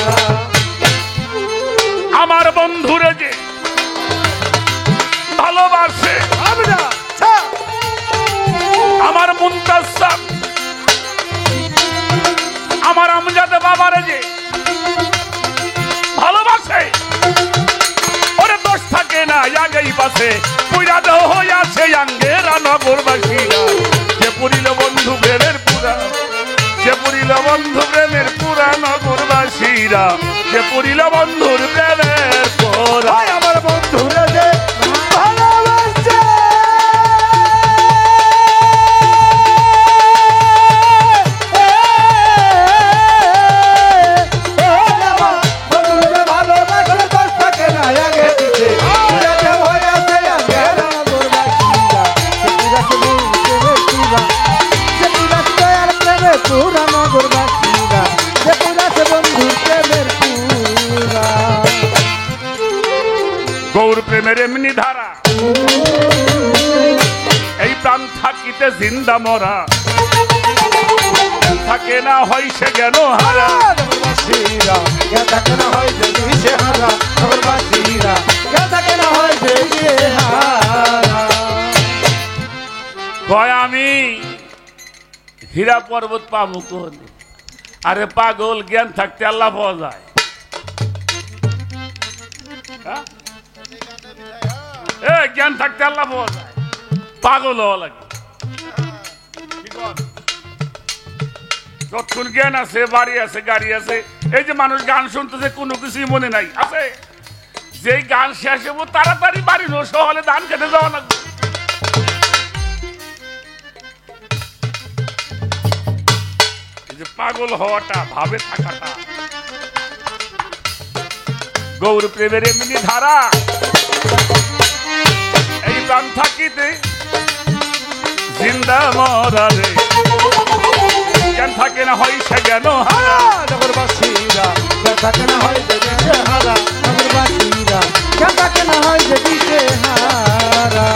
আমার বন্ধুরে যে ভালোবাসে, আছে পুরা দেহ হইয়াছে আঙ্গেরা নগরবাসীরা যে পুরিল বন্ধু প্রেমের পুরা যে পুরিল বন্ধু প্রেমের পুরা নগরবাসীরা যে পুরিল বন্ধুর প্রেমের পুরা আমার বন্ধুরা যে ভালোবাসে বন্ধুরা ভালোবাসে দোষ থাকে না আগে পিছে পুরাতে হইয়াছে আগের নগরবাসীরা সে পুরাছে দয়ার প্রেমে পুরা নগরবাসীরা সে পুরাছে বন্ধুর প্রেমের পুরা গৌর প্রেমের এমনি ধারা এই প্রাণ থাকিতে জিন্দা মরা থাকে না হয় সে জ্ঞান হারা নগরবাসীরা কে থাকে না হয় যে দিশেহারা নগরবাসীরা কে থাকে না হয় যে দিশেহারা কয় আমি হীরা পর্বত পাবো কোন আরে পাগল জ্ঞান থাকতে আল্লাহ পাওয়া যায় হ্যাঁ? এ জ্ঞান থাকতে আল্লাহ পাওয়া যায় পাগল হওয়া লাগে কি কর? যতক্ষণ জ্ঞান আছে বাড়ি আছে গাড়ি আছে এই যে মানুষ গান শুনতেছে কোনো কিছুই মনে নাই আছে যেই গান শেষ হবো তাড়াতাড়ি বাড়ি নো সহলে ধান খেতে যাওয়া লাগবে এই যে পাগল হওয়াটা ভাবে থাকাটা গৌর প্রেমের এমনি ধারা এই প্রাণ থাকিতে জিন্দা মরা রে জ্ঞান থাকে না হয় সে জ্ঞান হারা নগরবাসীরা কে থাকে না হয় যে দিশেহারা নগরবাসীরা কে থাকে না হয় যে দিশেহারা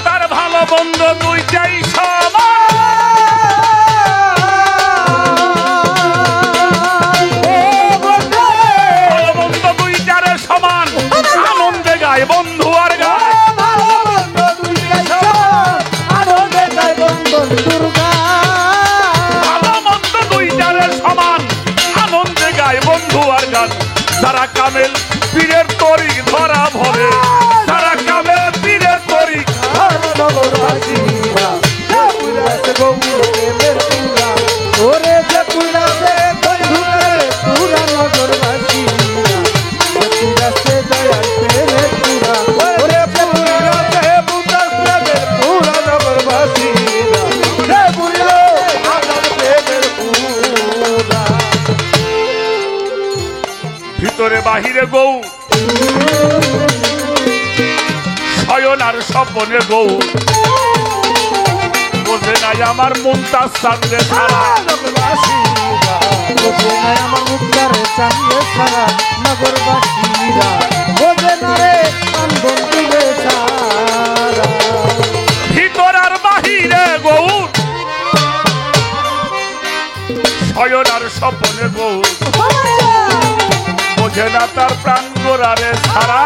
তার ভালো বন্ধু দুইটাই সমান ভালো বন্ধু দুইটার সমান আনন্দে গায় বন্ধু আর গায় ভালো মন্দ দুইটার সমান আনন্দে গায় বন্ধু আর গান যারা কামেল পীরের তরিক ধরা ভরে যারা কামেল পীরের তরিক ওরে যে পুরাছে পুরা নগরবাসীরা দয়াল প্রেমের পুরা ওরে পুরাছে পুরা নগরবাসীরা প্রেমের পুরা ভিতরে বাহিরে গৌ শয়ন আর স্বপনে গৌ বোঝে নাই আমার মনটা চাঁদে ছাড়া আমার মুক্তারে চাঁদিয়ে সারা নগরবাসীরা বোঝে না রে কান্দন দিবে সারা ভিতর আর বাহিরে গৌ শয়ন আর স্বপনে গৌ বোঝে না তার প্রাণ গোড়ারে ছাড়া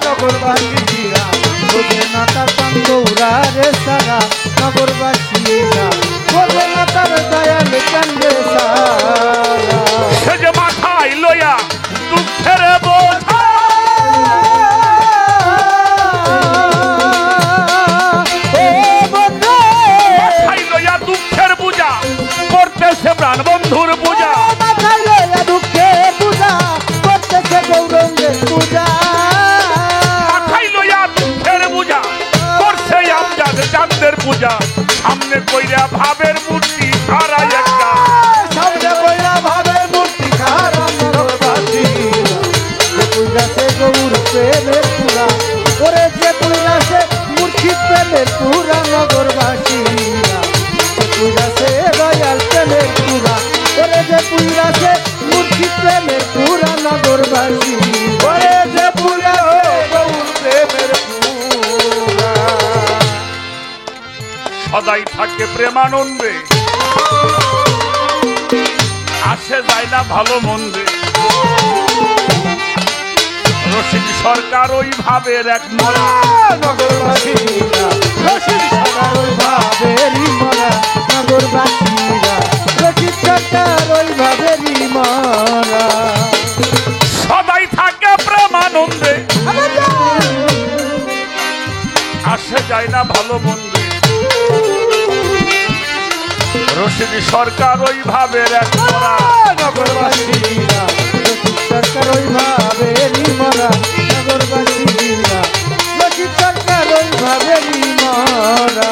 নগরবাসীরা বোঝে না তার কান্দৌরা রে সারা নগরবাসীরা বোঝে না তার দয়াল কান্দে সারা সে যে মাথায় লইয়া দুঃখের বোঝা মাথায় লইয়া দুঃখের পূজা করতেছে প্রাণ বন্ধুর পূজা দুঃখের পূজা করতেছে গৌরঙ্গের পূজা মাথায় লইয়া দুঃখের পূজা করছে আমজাদ চাঁদের পূজা সামনে কইরা ভাবের মূর্তি হারাই একটা সামনে বইরা ভাবে মূর্তি খারাপ নগরবাসীরা যে পূজাছে গৌর প্রেমের পুরা ওরে যে পূজাছে মূর্তি প্রেমের পুরা নগরবাসীরা যে পূজাছে দয়াল প্রেমের পুরা ওরে যে পূজাছে মূর্তি প্রেমের পুরা নগরবাসী ওরে যে পুরা গৌর প্রেমের পুরা সদাই থাকে প্রেমানন্দে আসে যায় না ভালো মন্দে রসিক সরকার ওই ভাবের এক মরা নগরবাসীরা রশিদ সরকার ওই ভাবেরই মরা নগরবাসীরা রশিদ সরকার ওই ভাবেরই মরা সদাই থাকে প্রেমানন্দে হয় না ভালো মন্দ। রশিদ সরকার ওইভাবে নগরবাসীরা লক্ষ্মী সরকার ওইভাবে নিমরা নগরবাসীরা লক্ষ্মী সরকার ওইভাবে নিমরা